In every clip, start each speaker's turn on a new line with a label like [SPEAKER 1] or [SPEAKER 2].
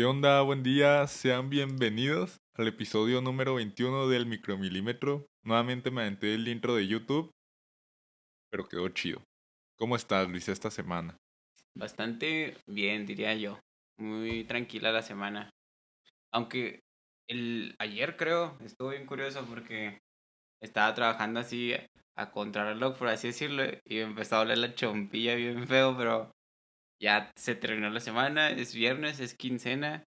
[SPEAKER 1] ¿Qué onda? Buen día, sean bienvenidos al episodio número 21 del Micromilímetro. Nuevamente me aventé el intro de YouTube, pero quedó chido. ¿Cómo estás, Luis, esta semana?
[SPEAKER 2] Bastante bien, diría yo. Muy tranquila la semana. Aunque ayer creo, estuvo bien curioso porque estaba trabajando así a contrarreloj, por así decirlo, y me empezó a doler la chompilla bien feo, pero ya se terminó la semana, es viernes, es quincena,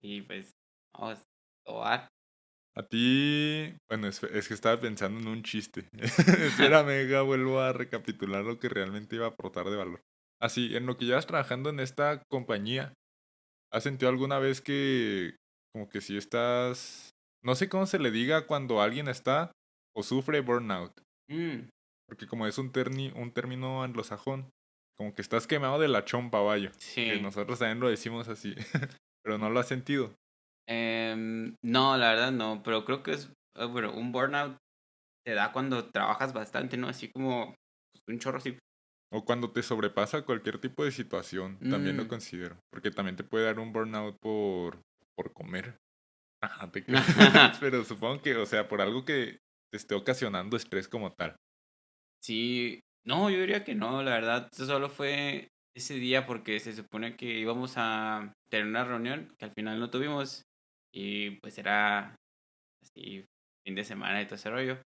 [SPEAKER 2] y pues vamos a tomar.
[SPEAKER 1] A ti, bueno, es que estaba pensando en un chiste. Espérame, vuelvo a recapitular lo que realmente iba a aportar de valor. Así, en lo que llevas trabajando en esta compañía, ¿has sentido alguna vez que, como que si estás, no sé cómo se le diga cuando alguien está o sufre burnout?
[SPEAKER 2] Mm,
[SPEAKER 1] Porque como es un término anglosajón, como que estás quemado de la chompa, vaya. Que
[SPEAKER 2] sí.
[SPEAKER 1] nosotros también lo decimos así. Pero no lo has sentido.
[SPEAKER 2] No, la verdad no, pero creo que es, bueno, un burnout te da cuando trabajas bastante, ¿no? Así como pues, un chorro así.
[SPEAKER 1] O cuando te sobrepasa cualquier tipo de situación, también lo
[SPEAKER 2] Mm.
[SPEAKER 1] considero. Porque también te puede dar un burnout por comer. Ajá, te creas. Pero supongo que, o sea, por algo que te esté ocasionando estrés como tal.
[SPEAKER 2] Sí, no, yo diría que no, la verdad, eso solo fue ese día porque se supone que íbamos a tener una reunión que al final no tuvimos y pues era así fin de semana y todo ese rollo.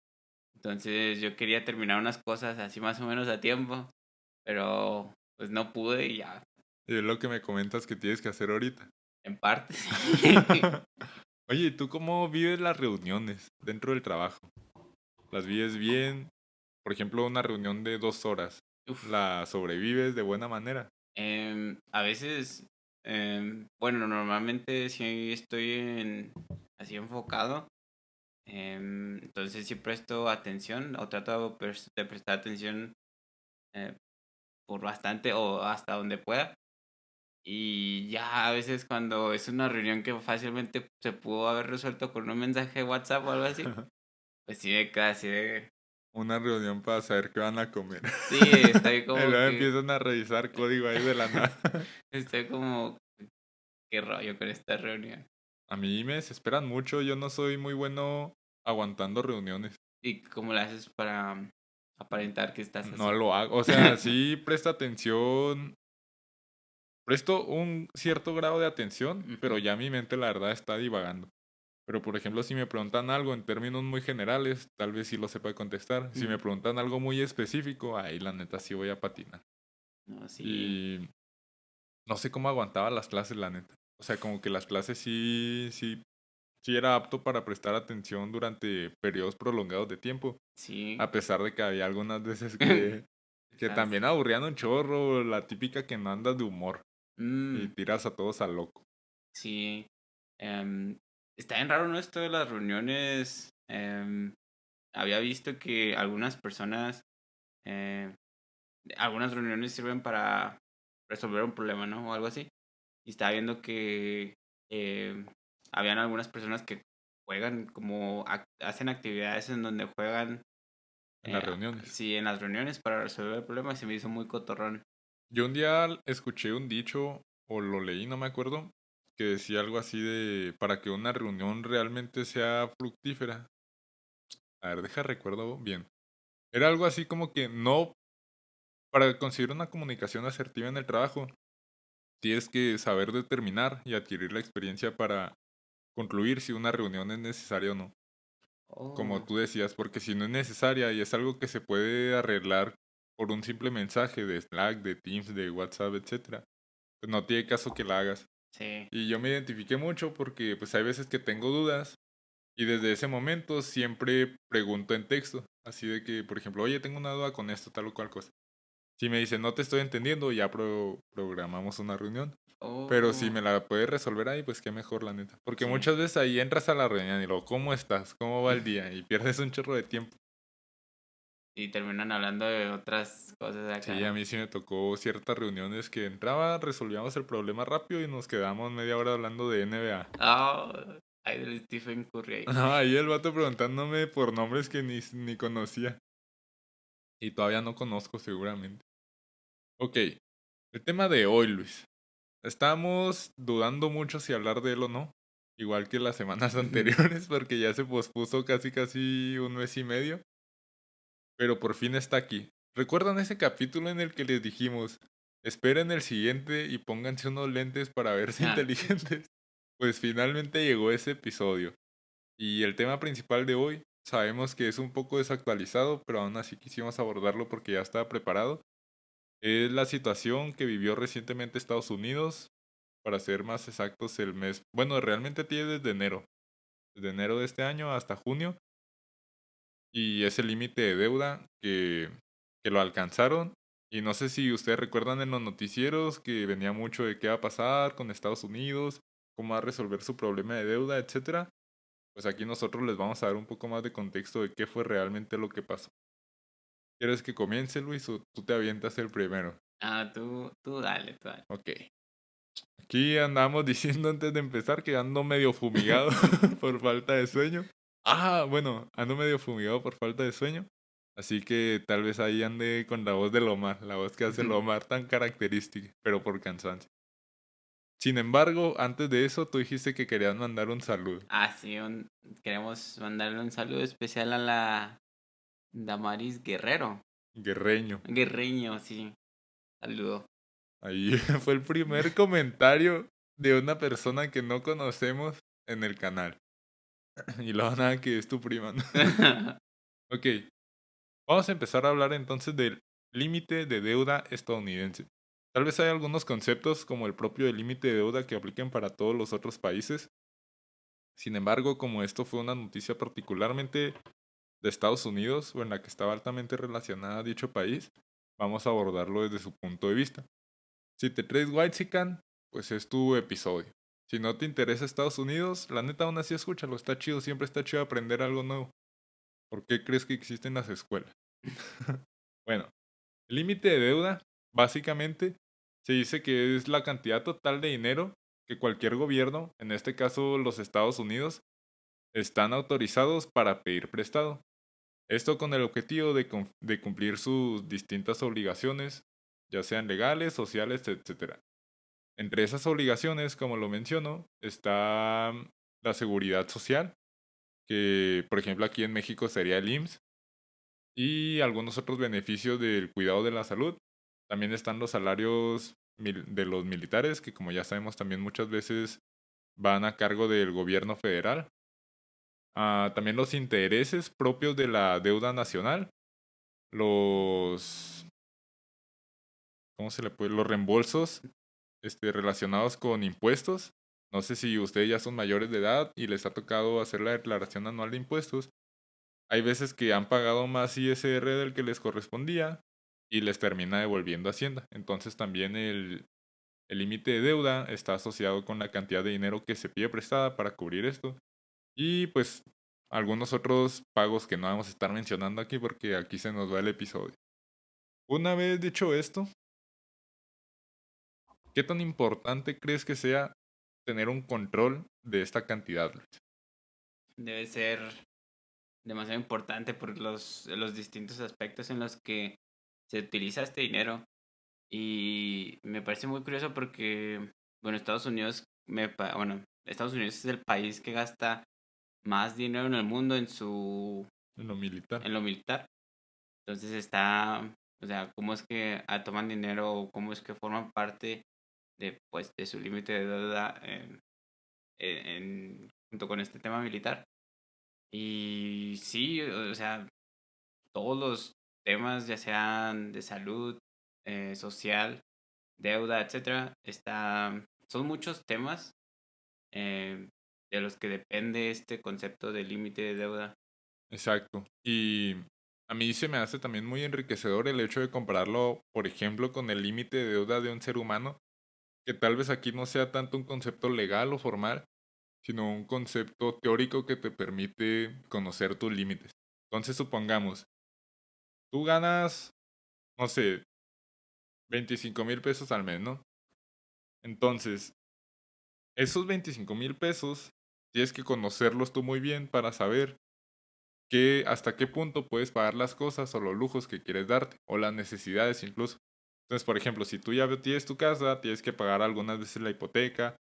[SPEAKER 2] Entonces yo quería terminar unas cosas así más o menos a tiempo, pero pues no pude y ya,
[SPEAKER 1] Y es lo que me comentas que tienes que hacer ahorita.
[SPEAKER 2] en parte sí.
[SPEAKER 1] Oye, ¿y tú cómo vives las reuniones dentro del trabajo? ¿Las vives bien? Por ejemplo, una reunión de 2 horas,
[SPEAKER 2] Uf,
[SPEAKER 1] ¿la sobrevives de buena manera?
[SPEAKER 2] a veces, bueno, normalmente sí estoy así enfocado. Entonces sí presto atención o trato de prestar atención eh, por bastante o hasta donde pueda. Y ya a veces cuando es una reunión que fácilmente se pudo haber resuelto con un mensaje de WhatsApp o algo así, pues sí me queda así de...
[SPEAKER 1] Una reunión para saber qué van a comer.
[SPEAKER 2] Sí, estoy
[SPEAKER 1] Y
[SPEAKER 2] como
[SPEAKER 1] luego
[SPEAKER 2] que...
[SPEAKER 1] empiezan a revisar código ahí de la nada.
[SPEAKER 2] Estoy como... ¿Qué rollo con esta reunión?
[SPEAKER 1] A mí me desesperan mucho, yo no soy muy bueno aguantando reuniones.
[SPEAKER 2] ¿Y cómo lo haces para aparentar que estás
[SPEAKER 1] No
[SPEAKER 2] así?
[SPEAKER 1] lo hago, o sea, sí presta atención, presto un cierto grado de atención, pero
[SPEAKER 2] Ujú,
[SPEAKER 1] ya mi mente la verdad está divagando. Pero por ejemplo, si me preguntan algo en términos muy generales, tal vez sí lo sepa contestar. Si me
[SPEAKER 2] ujú.
[SPEAKER 1] preguntan algo muy específico, ahí la neta sí voy a patinar.
[SPEAKER 2] No, sí.
[SPEAKER 1] Y no sé cómo aguantaba las clases, la neta. O sea, como que las clases sí era apto para prestar atención durante periodos prolongados de tiempo.
[SPEAKER 2] Sí.
[SPEAKER 1] A pesar de que había algunas veces que
[SPEAKER 2] Estás...
[SPEAKER 1] también aburrían un chorro, la típica que no andas de humor y
[SPEAKER 2] Mm,
[SPEAKER 1] tiras a todos al loco.
[SPEAKER 2] sí. Está bien raro, ¿no? Esto de las reuniones. Había visto que eh, algunas reuniones sirven para resolver un problema, ¿no? O algo así. Y estaba viendo que eh, habían algunas personas que juegan como hacen actividades en donde juegan,
[SPEAKER 1] En las
[SPEAKER 2] eh,
[SPEAKER 1] reuniones.
[SPEAKER 2] sí, en las reuniones para resolver el problema. Y se me hizo muy cotorrón.
[SPEAKER 1] Yo un día escuché un dicho, o lo leí, no me acuerdo, que decía algo así de, para que una reunión realmente sea fructífera. A ver, recuerdo bien. Era algo así como que no, para conseguir una comunicación asertiva en el trabajo, tienes que saber determinar y adquirir la experiencia para concluir si una reunión es necesaria o no. Como
[SPEAKER 2] Oh,
[SPEAKER 1] tú decías, porque si no es necesaria y es algo que se puede arreglar por un simple mensaje de Slack, de Teams, de WhatsApp, etcétera, pues no tiene caso que la hagas.
[SPEAKER 2] sí.
[SPEAKER 1] Y yo me identifiqué mucho porque pues hay veces que tengo dudas y desde ese momento siempre pregunto en texto. Así de que, por ejemplo, oye, tengo una duda con esto, tal o cual cosa. Si me dicen no te estoy entendiendo, ya programamos una reunión. Pero si
[SPEAKER 2] Oh,
[SPEAKER 1] me la puedes resolver ahí, pues qué mejor, la neta. Porque
[SPEAKER 2] sí.
[SPEAKER 1] muchas veces ahí entras a la reunión y luego, ¿cómo estás? ¿Cómo va el día? Y pierdes un chorro de tiempo.
[SPEAKER 2] Y terminan hablando de otras cosas
[SPEAKER 1] Sí, a
[SPEAKER 2] acá.
[SPEAKER 1] mí sí me tocó ciertas reuniones que entraba, resolvíamos el problema rápido y nos quedamos media hora hablando de NBA.
[SPEAKER 2] Ah, hay del Stephen Curry ahí.
[SPEAKER 1] No, ahí el vato preguntándome por nombres que ni conocía. Y todavía no conozco seguramente. Ok, el tema de hoy, Luis. Estamos dudando mucho si hablar de él o no, igual que las semanas anteriores, porque ya se pospuso casi un mes y medio, pero por fin está aquí. ¿Recuerdan ese capítulo en el que les dijimos, esperen el siguiente y pónganse unos lentes para verse
[SPEAKER 2] Ah, sí.
[SPEAKER 1] inteligentes? Pues finalmente llegó ese episodio. Y el tema principal de hoy, sabemos que es un poco desactualizado, pero aún así quisimos abordarlo porque ya estaba preparado. Es la situación que vivió recientemente Estados Unidos, para ser más exactos, el mes, bueno, realmente tiene desde enero de este año hasta junio, y ese límite de deuda que lo alcanzaron. Y no sé si ustedes recuerdan en los noticieros que venía mucho de qué va a pasar con Estados Unidos, cómo va a resolver su problema de deuda, etcétera. Pues aquí nosotros les vamos a dar un poco más de contexto de qué fue realmente lo que pasó. ¿Quieres que comience, Luis, o tú te avientas el primero?
[SPEAKER 2] Tú dale, tú dale.
[SPEAKER 1] Ok. Aquí andamos diciendo antes de empezar que ando medio fumigado por falta de sueño. Ah, bueno, ando medio fumigado por falta de sueño. Así que tal vez ahí ande con la voz de Lomar, la voz que hace Lomar tan característica, pero por cansancio. Sin embargo, antes de eso, tú dijiste que querías mandar un saludo.
[SPEAKER 2] Sí, queremos mandarle un saludo especial a la Damaris Guerrero.
[SPEAKER 1] Guerreño.
[SPEAKER 2] Guerreño, sí. Saludo.
[SPEAKER 1] Ahí fue el primer comentario de una persona que no conocemos en el canal. Y luego nada que es tu prima, ¿no? Ok, vamos a empezar a hablar entonces del límite de deuda estadounidense. Tal vez hay algunos conceptos como el propio límite de deuda que apliquen para todos los otros países. Sin embargo, como esto fue una noticia particularmente de Estados Unidos o en la que estaba altamente relacionada a dicho país, vamos a abordarlo desde su punto de vista. Si te traes Whitezican, pues es tu episodio. Si no te interesa Estados Unidos, la neta aún así escúchalo, está chido, siempre está chido aprender algo nuevo. ¿Por qué crees que existen las escuelas? Bueno, el límite de deuda, básicamente, se dice que es la cantidad total de dinero que cualquier gobierno, en este caso los Estados Unidos, están autorizados para pedir prestado. Esto con el objetivo de cumplir sus distintas obligaciones, ya sean legales, sociales, etc. Entre esas obligaciones, como lo menciono, está la seguridad social, que por ejemplo aquí en México sería el IMSS, y algunos otros beneficios del cuidado de la salud. También están los salarios de los militares, que como ya sabemos también muchas veces van a cargo del gobierno federal. También los intereses propios de la deuda nacional, los, ¿cómo se le puede? Los reembolsos relacionados con impuestos. No sé si ustedes ya son mayores de edad y les ha tocado hacer la declaración anual de impuestos. Hay veces que han pagado más ISR del que les correspondía y les termina devolviendo Hacienda. Entonces también el límite de deuda está asociado con la cantidad de dinero que se pide prestada para cubrir esto. Y pues algunos otros pagos que no vamos a estar mencionando aquí porque aquí se nos va el episodio. Una vez dicho esto, ¿qué tan importante crees que sea tener un control de esta cantidad, Luis?
[SPEAKER 2] Debe ser demasiado importante por los distintos aspectos en los que se utiliza este dinero. Y me parece muy curioso porque, bueno, Estados Unidos es el país que gasta más dinero en el mundo
[SPEAKER 1] En lo militar.
[SPEAKER 2] en lo militar. Entonces o sea, cómo es que toman dinero o cómo es que forman parte pues, de su límite de deuda junto con este tema militar. Y sí, o sea, todos los temas, ya sean de salud, social, deuda, etcétera, son muchos temas eh, de los que depende este concepto de límite de deuda.
[SPEAKER 1] Exacto. Y a mí se me hace también muy enriquecedor el hecho de compararlo, por ejemplo, con el límite de deuda de un ser humano, que tal vez aquí no sea tanto un concepto legal o formal, sino un concepto teórico que te permite conocer tus límites. Entonces, supongamos, tú ganas, no sé, 25,000 pesos al mes, ¿no? Entonces, esos 25,000 pesos tienes que conocerlos tú muy bien para saber hasta qué punto puedes pagar las cosas o los lujos que quieres darte, o las necesidades incluso. Entonces, por ejemplo, si tú ya tienes tu casa, tienes que pagar algunas veces la hipoteca,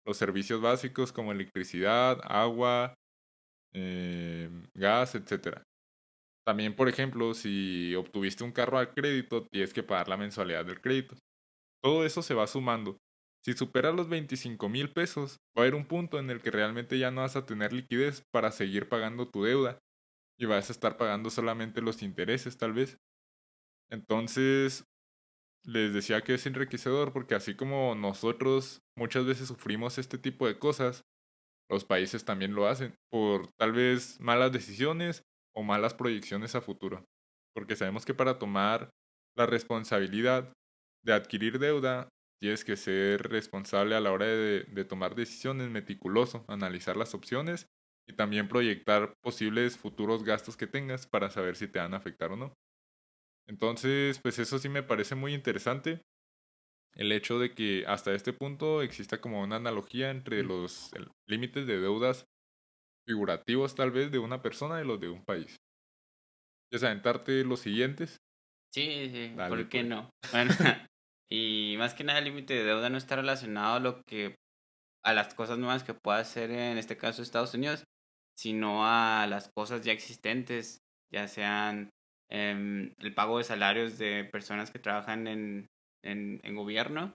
[SPEAKER 1] los servicios básicos como electricidad, agua, gas, etcétera. También, por ejemplo, si obtuviste un carro al crédito, tienes que pagar la mensualidad del crédito. Todo eso se va sumando. Si superas los 25,000 pesos, va a haber un punto en el que realmente ya no vas a tener liquidez para seguir pagando tu deuda y vas a estar pagando solamente los intereses, tal vez. Entonces, les decía que es enriquecedor porque así como nosotros muchas veces sufrimos este tipo de cosas, los países también lo hacen por tal vez malas decisiones o malas proyecciones a futuro. Porque sabemos que para tomar la responsabilidad de adquirir deuda, tienes que ser responsable a la hora de tomar decisiones, meticuloso, analizar las opciones y también proyectar posibles futuros gastos que tengas para saber si te van a afectar o no. Entonces, pues eso sí me parece muy interesante, el hecho de que hasta este punto exista como una analogía entre los límites de deudas figurativos tal vez de una persona y los de un país. ¿Quieres aventarte los siguientes?
[SPEAKER 2] Sí, sí,
[SPEAKER 1] Dale
[SPEAKER 2] ¿por qué
[SPEAKER 1] pues.
[SPEAKER 2] no? Bueno, y más que nada el límite de deuda no está relacionado a lo que a las cosas nuevas que pueda hacer en este caso Estados Unidos, sino a las cosas ya existentes, ya sean el pago de salarios de personas que trabajan en gobierno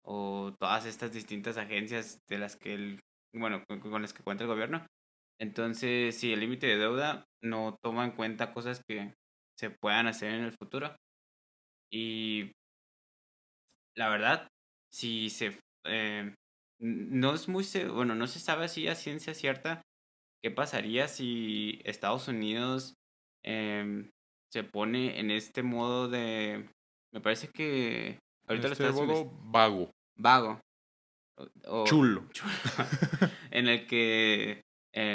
[SPEAKER 2] o todas estas distintas agencias de las que bueno, con las que cuenta el gobierno. Entonces, sí, el límite de deuda no toma en cuenta cosas que se puedan hacer en el futuro. Y la verdad, si se... no es muy... bueno, no se sabe así a ciencia cierta qué pasaría si Estados Unidos se pone en este modo de... Me parece que
[SPEAKER 1] En
[SPEAKER 2] ahorita lo
[SPEAKER 1] este
[SPEAKER 2] estás
[SPEAKER 1] modo vago,
[SPEAKER 2] vago o
[SPEAKER 1] chulo.
[SPEAKER 2] chulo, en el que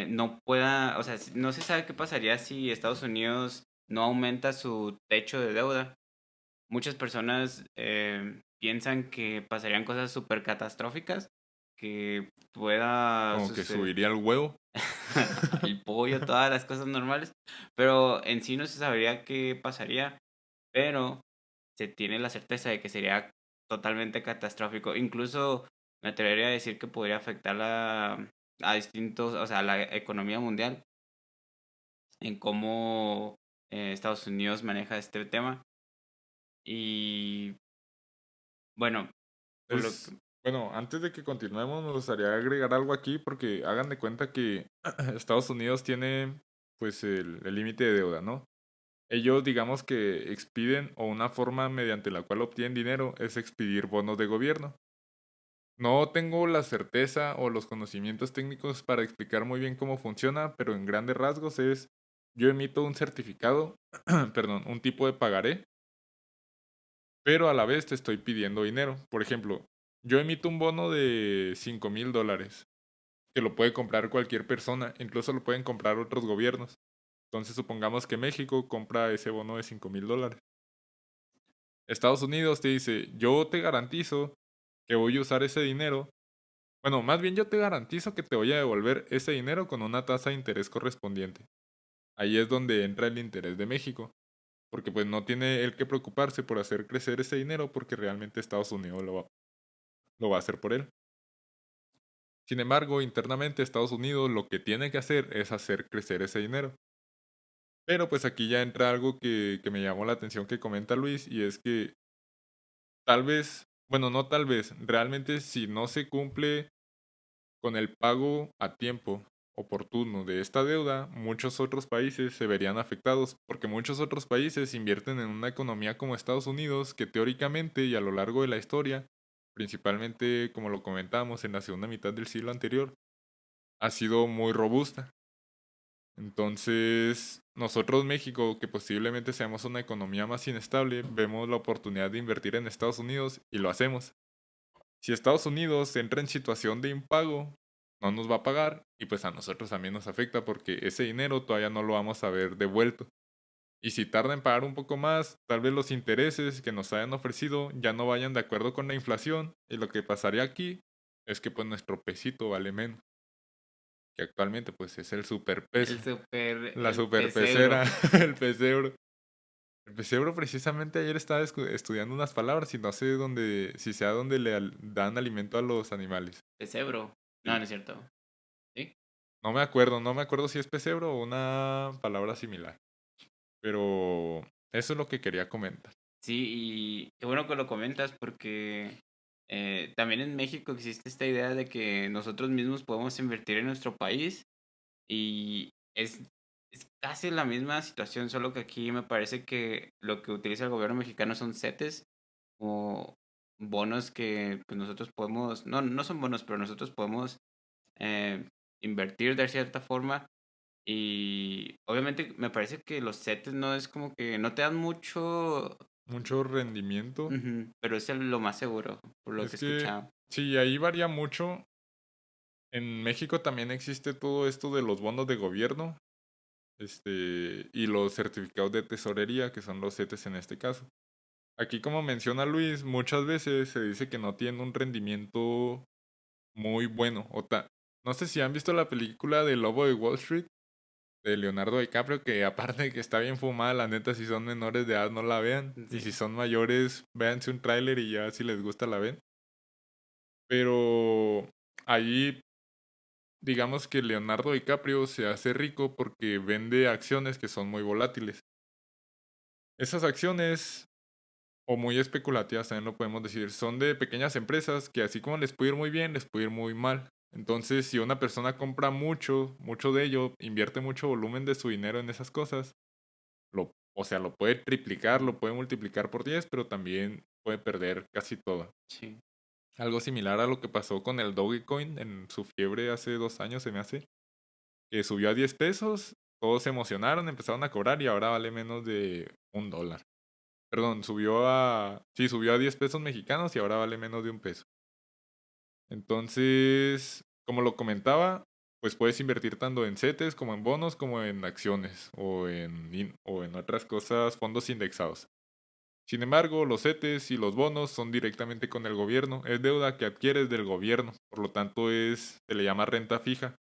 [SPEAKER 2] no pueda, o sea, no se sabe qué pasaría si Estados Unidos no aumenta su techo de deuda. Muchas personas piensan que pasarían cosas súper catastróficas, que pueda
[SPEAKER 1] Como que
[SPEAKER 2] suceder
[SPEAKER 1] subiría el huevo.
[SPEAKER 2] el pollo, todas las cosas normales, pero en sí no se sabría qué pasaría, pero se tiene la certeza de que sería totalmente catastrófico. Incluso me atrevería a decir que podría afectar a distintos, o sea, a la economía mundial, en cómo Estados Unidos maneja este tema. Y bueno, por lo
[SPEAKER 1] Es, bueno, antes de que continuemos, me gustaría agregar algo aquí porque hagan de cuenta que Estados Unidos tiene pues el límite de deuda, ¿no? Ellos digamos que expiden o una forma mediante la cual obtienen dinero es expedir bonos de gobierno. No tengo la certeza o los conocimientos técnicos para explicar muy bien cómo funciona, pero en grandes rasgos es, yo emito un certificado, perdón, un tipo de pagaré, pero a la vez te estoy pidiendo dinero. Por ejemplo, yo emito un bono de $5,000, que lo puede comprar cualquier persona, incluso lo pueden comprar otros gobiernos. Entonces supongamos que México compra ese bono de $5,000. Estados Unidos te dice, yo te garantizo que voy a usar ese dinero. Bueno, más bien yo te garantizo que te voy a devolver ese dinero con una tasa de interés correspondiente. Ahí es donde entra el interés de México, porque pues no tiene él que preocuparse por hacer crecer ese dinero porque realmente Estados Unidos lo va a hacer por él. Sin embargo, internamente Estados Unidos lo que tiene que hacer es hacer crecer ese dinero. Pero pues aquí ya entra algo que me llamó la atención que comenta Luis y es que tal vez, bueno, no tal vez, realmente si no se cumple con el pago a tiempo oportuno de esta deuda, muchos otros países se verían afectados porque muchos otros países invierten en una economía como Estados Unidos que teóricamente y a lo largo de la historia, principalmente como lo comentamos en la segunda mitad del siglo anterior, ha sido muy robusta. Entonces, nosotros México, que posiblemente seamos una economía más inestable, vemos la oportunidad de invertir en Estados Unidos y lo hacemos. Si Estados Unidos entra en situación de impago, no nos va a pagar y pues a nosotros también nos afecta porque ese dinero todavía no lo vamos a ver devuelto. Y si tarda en pagar un poco más, tal vez los intereses que nos hayan ofrecido ya no vayan de acuerdo con la inflación y lo que pasaría aquí es que pues nuestro pesito vale menos, que actualmente pues es el superpeso, la
[SPEAKER 2] el
[SPEAKER 1] superpesera,
[SPEAKER 2] pecero.
[SPEAKER 1] el peseuro. El pesebre precisamente ayer estaba estudiando unas palabras y no sé dónde, si sea donde dan alimento a los animales.
[SPEAKER 2] Pesebro. No,
[SPEAKER 1] Sí.
[SPEAKER 2] no es cierto. ¿Sí?
[SPEAKER 1] No me acuerdo si es pesebre o una palabra similar. Pero eso es lo que quería comentar.
[SPEAKER 2] Sí, y qué bueno que lo comentas porque también en México existe esta idea de que nosotros mismos podemos invertir en nuestro país y es casi la misma situación, solo que aquí me parece que lo que utiliza el gobierno mexicano son CETES o bonos que pues, nosotros podemos, no, no son bonos, pero nosotros podemos eh, invertir de cierta forma. Y obviamente me parece que los CETES no es como que no te dan mucho.
[SPEAKER 1] Mucho rendimiento.
[SPEAKER 2] Ujú, pero es lo más seguro, por lo
[SPEAKER 1] Es
[SPEAKER 2] que he
[SPEAKER 1] que
[SPEAKER 2] escuchado.
[SPEAKER 1] sí, ahí varía mucho. En México también existe todo esto de los bonos de gobierno, y los certificados de tesorería, que son los CETES en este caso. Aquí, como menciona Luis, muchas veces se dice que no tienen un rendimiento muy bueno. No sé si han visto la película de Lobo de Wall Street de Leonardo DiCaprio, que aparte de que está bien fumada, la neta, si son menores de edad no la vean. Y
[SPEAKER 2] Sí.
[SPEAKER 1] si son mayores, véanse un tráiler y ya si les gusta la ven. Pero ahí, digamos que Leonardo DiCaprio se hace rico porque vende acciones que son muy volátiles. Esas acciones, o muy especulativas también lo podemos decir, son de pequeñas empresas que así como les puede ir muy bien, les puede ir muy mal. Entonces, si una persona compra mucho, mucho de ello, invierte mucho volumen de su dinero en esas cosas, o sea, lo puede triplicar,
[SPEAKER 2] Ujú,
[SPEAKER 1] lo puede multiplicar por 10, pero también puede perder casi todo.
[SPEAKER 2] sí.
[SPEAKER 1] Algo similar a lo que pasó con el Dogecoin en su fiebre hace 2 años, se me hace, que subió a 10 pesos, todos se emocionaron, empezaron a cobrar y ahora vale menos de $1. Perdón, subió a 10 pesos mexicanos y ahora vale menos de $1. Entonces, como lo comentaba, pues puedes invertir tanto en CETES como en bonos, como en acciones o en otras cosas, fondos indexados. Sin embargo, los CETES y los bonos son directamente con el gobierno, es deuda que adquieres del gobierno, por lo tanto se le llama renta fija,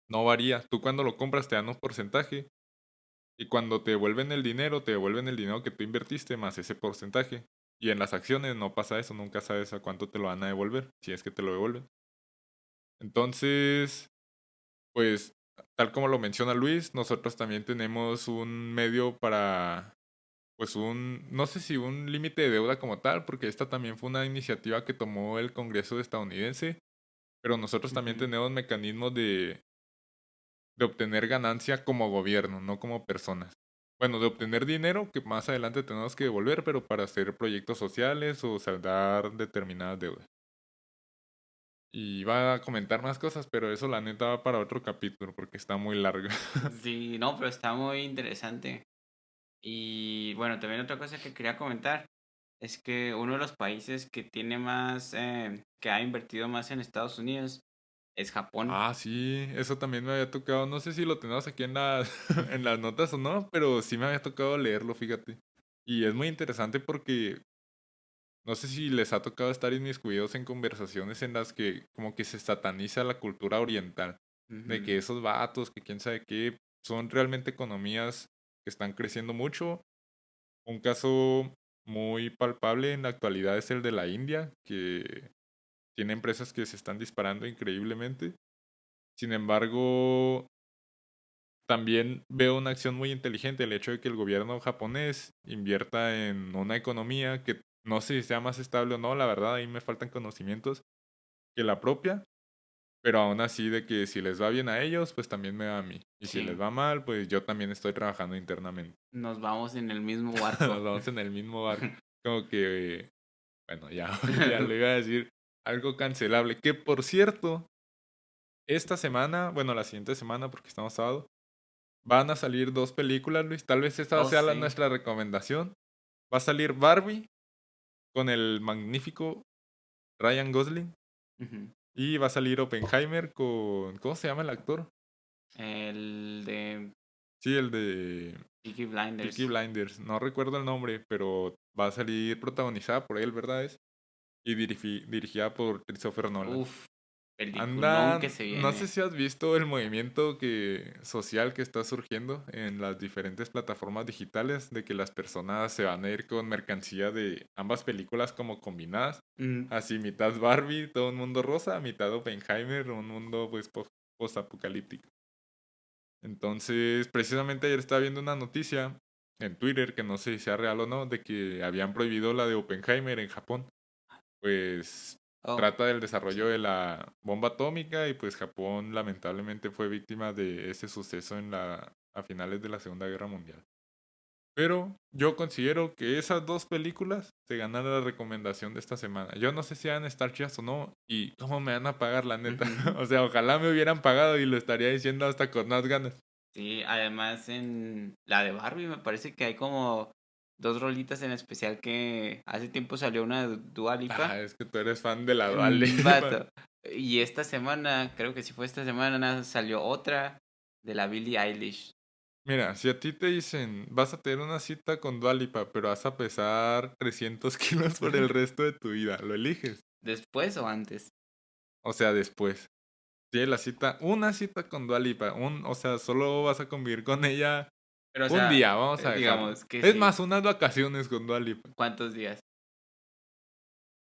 [SPEAKER 1] no varía, tú cuando lo compras te dan un porcentaje y cuando te devuelven el dinero que tú invertiste más ese porcentaje. Y en las acciones no pasa eso, nunca sabes a cuánto te lo van a devolver, si es que te lo devuelven. Entonces, pues, tal como lo menciona Luis, nosotros también tenemos un medio para, pues no sé si un límite de deuda como tal, porque esta también fue una iniciativa que tomó el Congreso estadounidense, pero nosotros también
[SPEAKER 2] Ujú,
[SPEAKER 1] tenemos mecanismos de obtener ganancia como gobierno, no como personas. Bueno, de obtener dinero que más adelante tenemos que devolver, pero para hacer proyectos sociales o saldar determinadas deudas. Y va a comentar más cosas, pero eso la neta va para otro capítulo porque está muy largo.
[SPEAKER 2] sí, no, pero está muy interesante. Y bueno, también otra cosa que quería comentar es que uno de los países que tiene más, que ha invertido más en Estados Unidos es Japón.
[SPEAKER 1] Ah, sí, eso también me había tocado. No sé si lo tenemos aquí en en las notas o no, pero sí me había tocado leerlo, fíjate. Y es muy interesante porque no sé si les ha tocado estar inmiscuidos en conversaciones en las que como que se sataniza la cultura oriental. De
[SPEAKER 2] Ujú,
[SPEAKER 1] que esos vatos, que quién sabe qué, son realmente economías que están creciendo mucho. Un caso muy palpable en la actualidad es el de la India, que tiene empresas que se están disparando increíblemente. Sin embargo, también veo una acción muy inteligente el hecho de que el gobierno japonés invierta en una economía que no sé si sea más estable o no, la verdad, ahí me faltan conocimientos que la propia, pero aún así de que si les va bien a ellos, pues también me va a mí. Y si les
[SPEAKER 2] sí,
[SPEAKER 1] va mal, pues yo también estoy trabajando internamente.
[SPEAKER 2] nos vamos en el mismo
[SPEAKER 1] Nos
[SPEAKER 2] barco.
[SPEAKER 1] vamos en el mismo barco. Como que, bueno, ya, ya le iba a decir algo cancelable. Que por cierto, esta semana, bueno, la siguiente semana, porque estamos sábado, van a salir dos películas, Luis. Tal vez esta
[SPEAKER 2] Oh,
[SPEAKER 1] sea
[SPEAKER 2] sí.
[SPEAKER 1] nuestra recomendación. Va a salir Barbie con el magnífico Ryan Gosling.
[SPEAKER 2] Ujú.
[SPEAKER 1] Y va a salir Oppenheimer con... ¿Cómo se llama el actor?
[SPEAKER 2] El de
[SPEAKER 1] Sí, el de
[SPEAKER 2] Peaky
[SPEAKER 1] Peaky
[SPEAKER 2] Blinders.
[SPEAKER 1] Blinders. No recuerdo el nombre, pero va a salir protagonizada por él, ¿verdad? Y dirigida por Christopher Nolan.
[SPEAKER 2] Uf, peliculón que
[SPEAKER 1] Andan,
[SPEAKER 2] se
[SPEAKER 1] no sé
[SPEAKER 2] viene.
[SPEAKER 1] si has visto el movimiento social que está surgiendo en las diferentes plataformas digitales de que las personas se van a ir con mercancía de ambas películas como combinadas.
[SPEAKER 2] Mm,
[SPEAKER 1] Así mitad Barbie, todo un mundo rosa, mitad Oppenheimer, un mundo pues post-apocalíptico. Entonces, precisamente ayer estaba viendo una noticia en Twitter, que no sé si sea real o no, de que habían prohibido la de Oppenheimer en Japón. Pues
[SPEAKER 2] oh,
[SPEAKER 1] trata del desarrollo
[SPEAKER 2] sí.
[SPEAKER 1] de la bomba atómica y pues Japón lamentablemente fue víctima de ese suceso a finales de la Segunda Guerra Mundial. Pero yo considero que esas dos películas se ganan la recomendación de esta semana. Yo no sé si van a estar chidas o no y cómo me van a pagar la neta.
[SPEAKER 2] Ujú.
[SPEAKER 1] O sea, ojalá me hubieran pagado y lo estaría diciendo hasta con más ganas.
[SPEAKER 2] Sí, además en la de Barbie me parece que hay como dos rolitas en especial que hace tiempo salió una de Dua
[SPEAKER 1] Ah,
[SPEAKER 2] Lipa.
[SPEAKER 1] es que tú eres fan de la Dua Lipa.
[SPEAKER 2] Vato. Y esta semana, creo que sí fue esta semana, salió otra de la Billie Eilish.
[SPEAKER 1] Mira, si a ti te dicen, vas a tener una cita con Dua Lipa, pero vas a pesar 300 kilos por el resto de tu vida, ¿lo eliges?
[SPEAKER 2] ¿Después o antes?
[SPEAKER 1] O sea, después. Tienes una cita con Dua Lipa, o sea, solo vas a convivir con ella
[SPEAKER 2] Pero, o
[SPEAKER 1] un
[SPEAKER 2] sea,
[SPEAKER 1] día, vamos a dejarlo.
[SPEAKER 2] digamos que
[SPEAKER 1] Es
[SPEAKER 2] sí.
[SPEAKER 1] más, unas vacaciones con Dua Lipa.
[SPEAKER 2] ¿Cuántos días?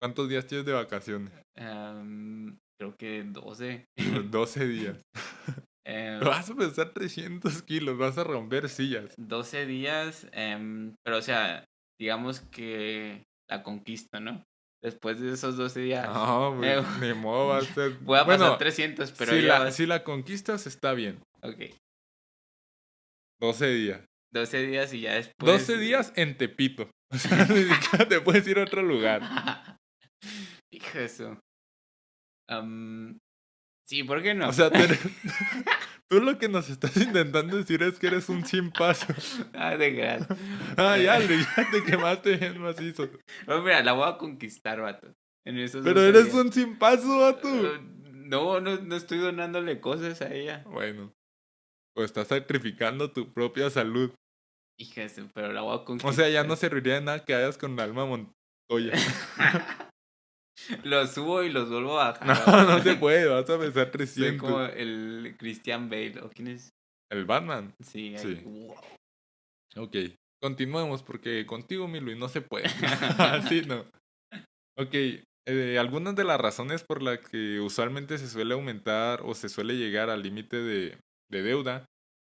[SPEAKER 1] ¿Cuántos días tienes de vacaciones?
[SPEAKER 2] Creo que 12.
[SPEAKER 1] Pues 12 días.
[SPEAKER 2] Em,
[SPEAKER 1] Vas a pesar 300 kilos, vas a romper sillas.
[SPEAKER 2] 12 días, pero o sea, digamos que la conquisto, ¿no? Después de esos 12 días,
[SPEAKER 1] No,
[SPEAKER 2] eh,
[SPEAKER 1] pues ni modo, va a ser...
[SPEAKER 2] voy a pasar
[SPEAKER 1] Bueno,
[SPEAKER 2] 300, pero
[SPEAKER 1] si
[SPEAKER 2] ya
[SPEAKER 1] la,
[SPEAKER 2] vas.
[SPEAKER 1] si la conquistas está bien.
[SPEAKER 2] Ok,
[SPEAKER 1] 12 días.
[SPEAKER 2] 12 días y ya
[SPEAKER 1] 12
[SPEAKER 2] después.
[SPEAKER 1] días en Tepito. O sea, ni siquiera te puedes ir a otro lugar.
[SPEAKER 2] Hijo de eso. Sí, ¿por qué
[SPEAKER 1] O
[SPEAKER 2] no?
[SPEAKER 1] sea, tú lo que nos estás intentando decir es que eres un sin paso.
[SPEAKER 2] Ah, de gracia.
[SPEAKER 1] Ah, ya, Luis, ya te quemaste bien macizo.
[SPEAKER 2] Pero mira, la voy a conquistar, vato. En esos
[SPEAKER 1] Pero
[SPEAKER 2] 12
[SPEAKER 1] eres
[SPEAKER 2] días.
[SPEAKER 1] un sin paso, vato.
[SPEAKER 2] No, no, no estoy donándole cosas a ella.
[SPEAKER 1] Bueno, pues estás sacrificando tu propia salud.
[SPEAKER 2] Hija de eso, pero la voy a
[SPEAKER 1] O sea, ya
[SPEAKER 2] conquistar.
[SPEAKER 1] no serviría de nada que hagas con Alma Montoya.
[SPEAKER 2] Los subo y los vuelvo a
[SPEAKER 1] No,
[SPEAKER 2] bajar, vato.
[SPEAKER 1] no se puede, vas a pesar
[SPEAKER 2] Soy
[SPEAKER 1] 300.
[SPEAKER 2] como el Christian Bale. ¿O quién es?
[SPEAKER 1] ¿El Batman?
[SPEAKER 2] Sí, ahí.
[SPEAKER 1] Sí.
[SPEAKER 2] Wow.
[SPEAKER 1] Ok, continuemos porque contigo, mi Luis, no se puede. Así no. Ok, algunas de las razones por las que usualmente se suele aumentar o se suele llegar al límite de deuda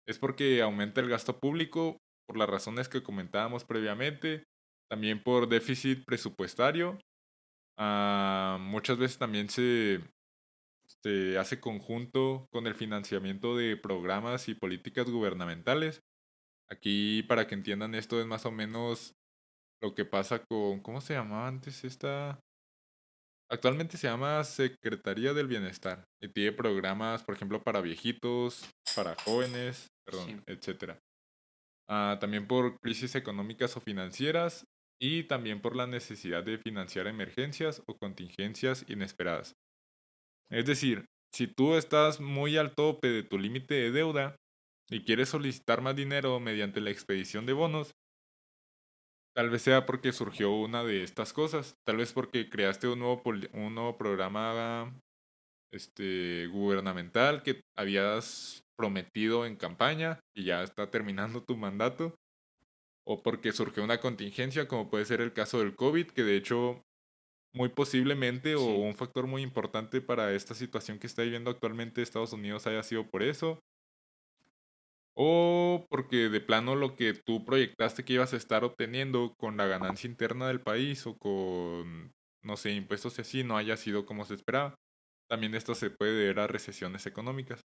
[SPEAKER 1] es porque aumenta el gasto público, por las razones que comentábamos previamente, también por déficit presupuestario. Muchas veces también se hace conjunto con el financiamiento de programas y políticas gubernamentales. Aquí, para que entiendan esto, es más o menos lo que pasa con, ¿cómo se llamaba antes esta? Actualmente se llama Secretaría del Bienestar y tiene programas, por ejemplo, para viejitos, para jóvenes, perdón,
[SPEAKER 2] Sí.
[SPEAKER 1] etcétera. También por crisis económicas o financieras y también por la necesidad de financiar emergencias o contingencias inesperadas. Es decir, si tú estás muy al tope de tu límite de deuda y quieres solicitar más dinero mediante la expedición de bonos, tal vez sea porque surgió una de estas cosas, tal vez porque creaste un nuevo programa gubernamental que habías prometido en campaña y ya está terminando tu mandato, o porque surgió una contingencia como puede ser el caso del COVID, que de hecho muy posiblemente o
[SPEAKER 2] Sí.
[SPEAKER 1] un factor muy importante para esta situación que está viviendo actualmente Estados Unidos haya sido por eso, o porque de plano lo que tú proyectaste que ibas a estar obteniendo con la ganancia interna del país o con, no sé, impuestos y así no haya sido como se esperaba. También esto se puede deber a recesiones económicas.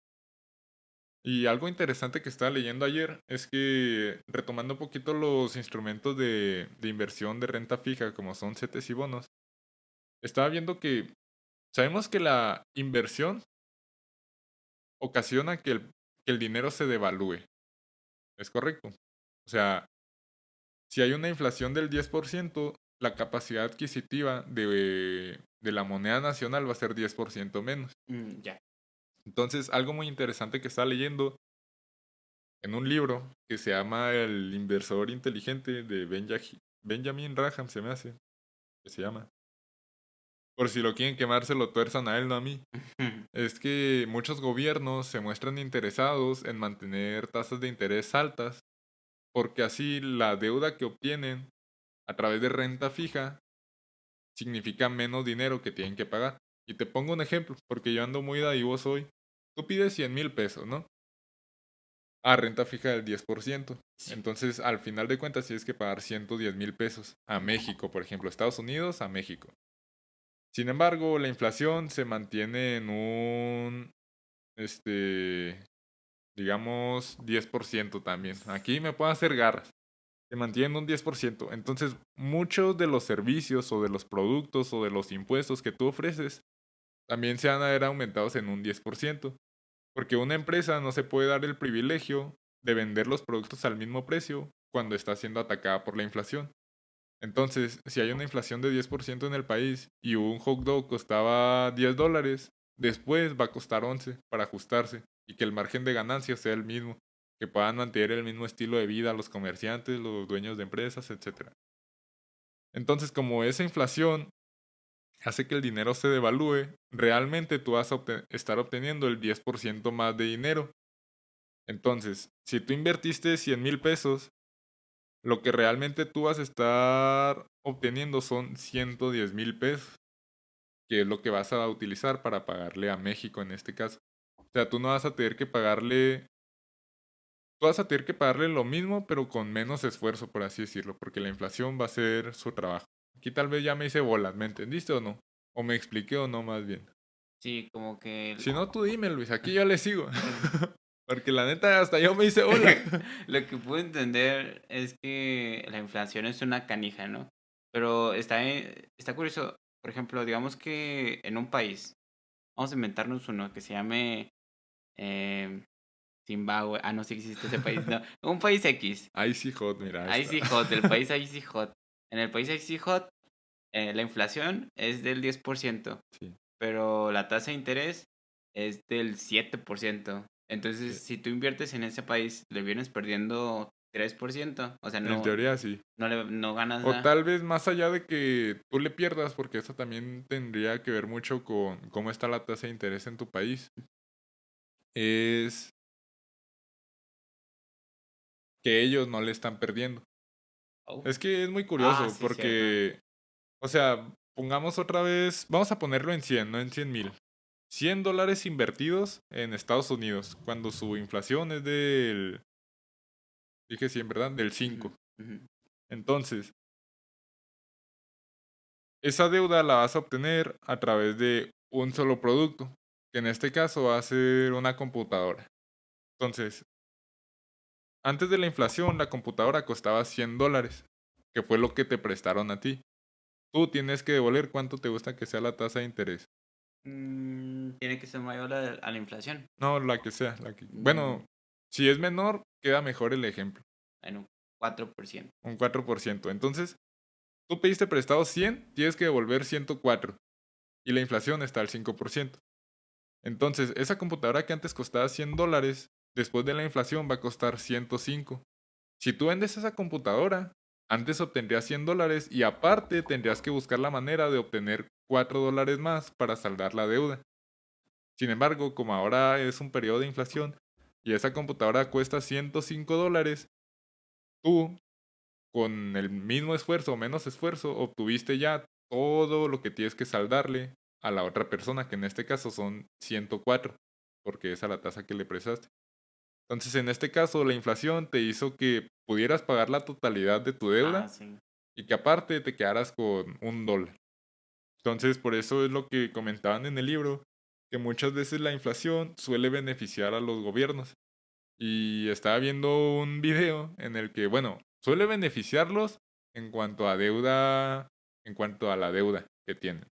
[SPEAKER 1] Y algo interesante que estaba leyendo ayer es que, retomando un poquito los instrumentos de inversión de renta fija, como son CETES y bonos, estaba viendo que sabemos que la inversión ocasiona que el dinero se devalúe. ¿Es correcto? O sea, si hay una inflación del 10%, la capacidad adquisitiva de la moneda nacional va a ser 10% menos.
[SPEAKER 2] Ya.
[SPEAKER 1] Entonces, algo muy interesante que estaba leyendo en un libro que se llama El inversor inteligente de Benjamin Graham, se me hace, que se llama. Por si lo quieren quemar, se lo tuerzan a él, no a mí.
[SPEAKER 2] Ujú.
[SPEAKER 1] Es que muchos gobiernos se muestran interesados en mantener tasas de interés altas, porque así la deuda que obtienen a través de renta fija significa menos dinero que tienen que pagar. Y te pongo un ejemplo, porque yo ando muy dadivoso hoy. Tú pides 100,000 pesos, ¿no? A renta fija del 10%.
[SPEAKER 2] Sí.
[SPEAKER 1] Entonces, al final de cuentas, tienes que pagar 110,000 pesos a México, por ejemplo, Estados Unidos a México. Sin embargo, la inflación se mantiene en un, digamos, 10% también. Aquí me puedo hacer garras. Se mantiene en un 10%. Entonces, muchos de los servicios o de los productos o de los impuestos que tú ofreces también se van a ver aumentados en un 10%. Porque una empresa no se puede dar el privilegio de vender los productos al mismo precio cuando está siendo atacada por la inflación. Entonces, si hay una inflación de 10% en el país y un hot dog costaba $10, después va a costar 11 para ajustarse y que el margen de ganancia sea el mismo, que puedan mantener el mismo estilo de vida los comerciantes, los dueños de empresas, etcétera. Entonces, como esa inflación hace que el dinero se devalúe, realmente tú vas a estar obteniendo el 10% más de dinero. Entonces, si tú invertiste 100,000 pesos, lo que realmente tú vas a estar obteniendo son 110,000 pesos, que es lo que vas a utilizar para pagarle a México en este caso. O sea, tú no vas a tener que pagarle, tú vas a tener que pagarle lo mismo, pero con menos esfuerzo, por así decirlo, porque la inflación va a ser su trabajo. Aquí tal vez ya me hice bolas, ¿me entendiste o no? O me expliqué o no más bien.
[SPEAKER 2] Sí, como que
[SPEAKER 1] Si no, tú dime, Luis, aquí yo le sigo. Porque la neta, hasta yo me hice bola.
[SPEAKER 2] lo que puedo entender es que la inflación es una canija, ¿no? Pero está curioso, por ejemplo, digamos que en un país, vamos a inventarnos uno que se llame eh, Zimbabue. Ah, no, sí existe ese país, no. Un país X.
[SPEAKER 1] Icy Hot, mira, ahí está.
[SPEAKER 2] Icy Hot, el país Icy Hot. En el país Icy Hot, la inflación es del 10%,
[SPEAKER 1] Sí,
[SPEAKER 2] pero la tasa de interés es del 7%. Entonces,
[SPEAKER 1] sí.
[SPEAKER 2] si tú inviertes en ese país, le vienes perdiendo 3%. O sea,
[SPEAKER 1] En
[SPEAKER 2] no,
[SPEAKER 1] teoría sí.
[SPEAKER 2] no ganas
[SPEAKER 1] O
[SPEAKER 2] nada.
[SPEAKER 1] tal vez más allá de que tú le pierdas, porque eso también tendría que ver mucho con cómo está la tasa de interés en tu país, es que ellos no le están perdiendo.
[SPEAKER 2] Oh.
[SPEAKER 1] Es que es muy
[SPEAKER 2] Ah,
[SPEAKER 1] curioso
[SPEAKER 2] sí, cierto.
[SPEAKER 1] porque, o sea, pongamos otra vez, vamos a ponerlo en 100, no en 100,000. $100 invertidos en Estados Unidos, cuando su inflación es dije 100, ¿verdad? Del
[SPEAKER 2] Ujú,
[SPEAKER 1] 5.
[SPEAKER 2] ujú.
[SPEAKER 1] Entonces, esa deuda la vas a obtener a través de un solo producto, que en este caso va a ser una computadora. Entonces, antes de la inflación, la computadora costaba $100, que fue lo que te prestaron a ti. Tú tienes que devolver cuánto te gusta que sea la tasa de interés.
[SPEAKER 2] Tiene que ser mayor a la inflación.
[SPEAKER 1] No, la que sea.
[SPEAKER 2] Mm,
[SPEAKER 1] Bueno, si es menor, queda mejor el ejemplo.
[SPEAKER 2] en un 4%.
[SPEAKER 1] Un 4%. Entonces, tú pediste prestado 100, tienes que devolver 104. Y la inflación está al 5%. Entonces, esa computadora que antes costaba $100, después de la inflación va a costar 105. Si tú vendes esa computadora, antes obtendrías $100 y aparte tendrías que buscar la manera de obtener $4 más para saldar la deuda. Sin embargo, como ahora es un periodo de inflación y esa computadora cuesta $105, tú con el mismo esfuerzo o menos esfuerzo obtuviste ya todo lo que tienes que saldarle a la otra persona, que en este caso son 104, porque es a la tasa que le prestaste. Entonces, en este caso, la inflación te hizo que pudieras pagar la totalidad de tu
[SPEAKER 2] Ah,
[SPEAKER 1] deuda
[SPEAKER 2] sí.
[SPEAKER 1] y que aparte te quedaras con $1. Entonces, por eso es lo que comentaban en el libro, que muchas veces la inflación suele beneficiar a los gobiernos. Y estaba viendo un video en el que, bueno, suele beneficiarlos en cuanto a deuda, en cuanto a la deuda que tienen.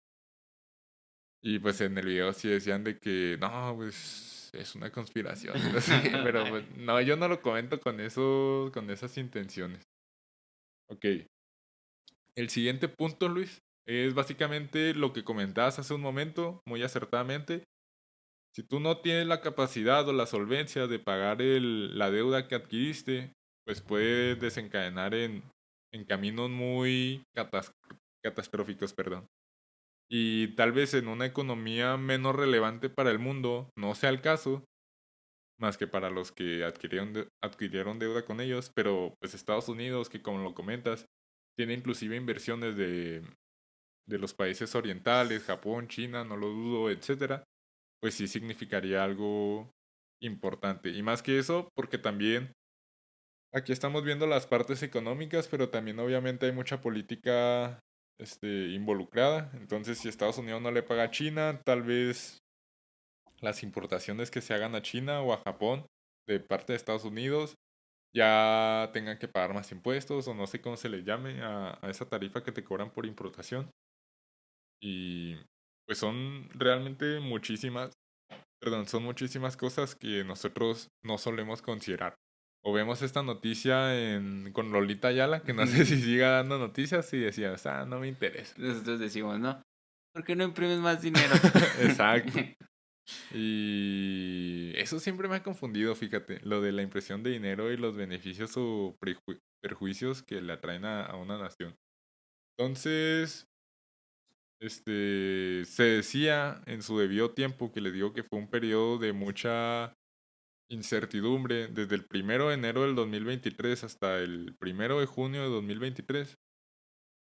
[SPEAKER 1] Y pues en el video sí decían de que, no, pues es una conspiración, y no sé, pero pues, no, yo no lo comento con eso, con esas intenciones. Ok, el siguiente punto, Luis, es básicamente lo que comentabas hace un momento, muy acertadamente. Si tú no tienes la capacidad o la solvencia de pagar la deuda que adquiriste, pues puede desencadenar en caminos muy catastróficos, perdón. y tal vez en una economía menos relevante para el mundo no sea el caso, más que para los que adquirieron deuda con ellos, pero pues Estados Unidos, que como lo comentas, tiene inclusive inversiones de los países orientales, Japón, China, no lo dudo, etcétera, pues sí significaría algo importante. Y más que eso, porque también aquí estamos viendo las partes económicas, pero también obviamente hay mucha política involucrada. Entonces, si Estados Unidos no le paga a China, tal vez las importaciones que se hagan a China o a Japón de parte de Estados Unidos ya tengan que pagar más impuestos o no sé cómo se le llame a esa tarifa que te cobran por importación. Y pues son realmente son muchísimas cosas que nosotros no solemos considerar. O vemos esta noticia con Lolita Ayala, que no sé si siga dando noticias y decías, no me interesa.
[SPEAKER 2] Nosotros decimos, ¿no? ¿Por qué no imprimes más dinero?
[SPEAKER 1] Exacto. Y eso siempre me ha confundido, fíjate, lo de la impresión de dinero y los beneficios o perjuicios que le atraen a una nación. Entonces, se decía en su debido tiempo, que le digo que fue un periodo de mucha incertidumbre, desde el 1 de enero del 2023 hasta el 1 de junio de 2023.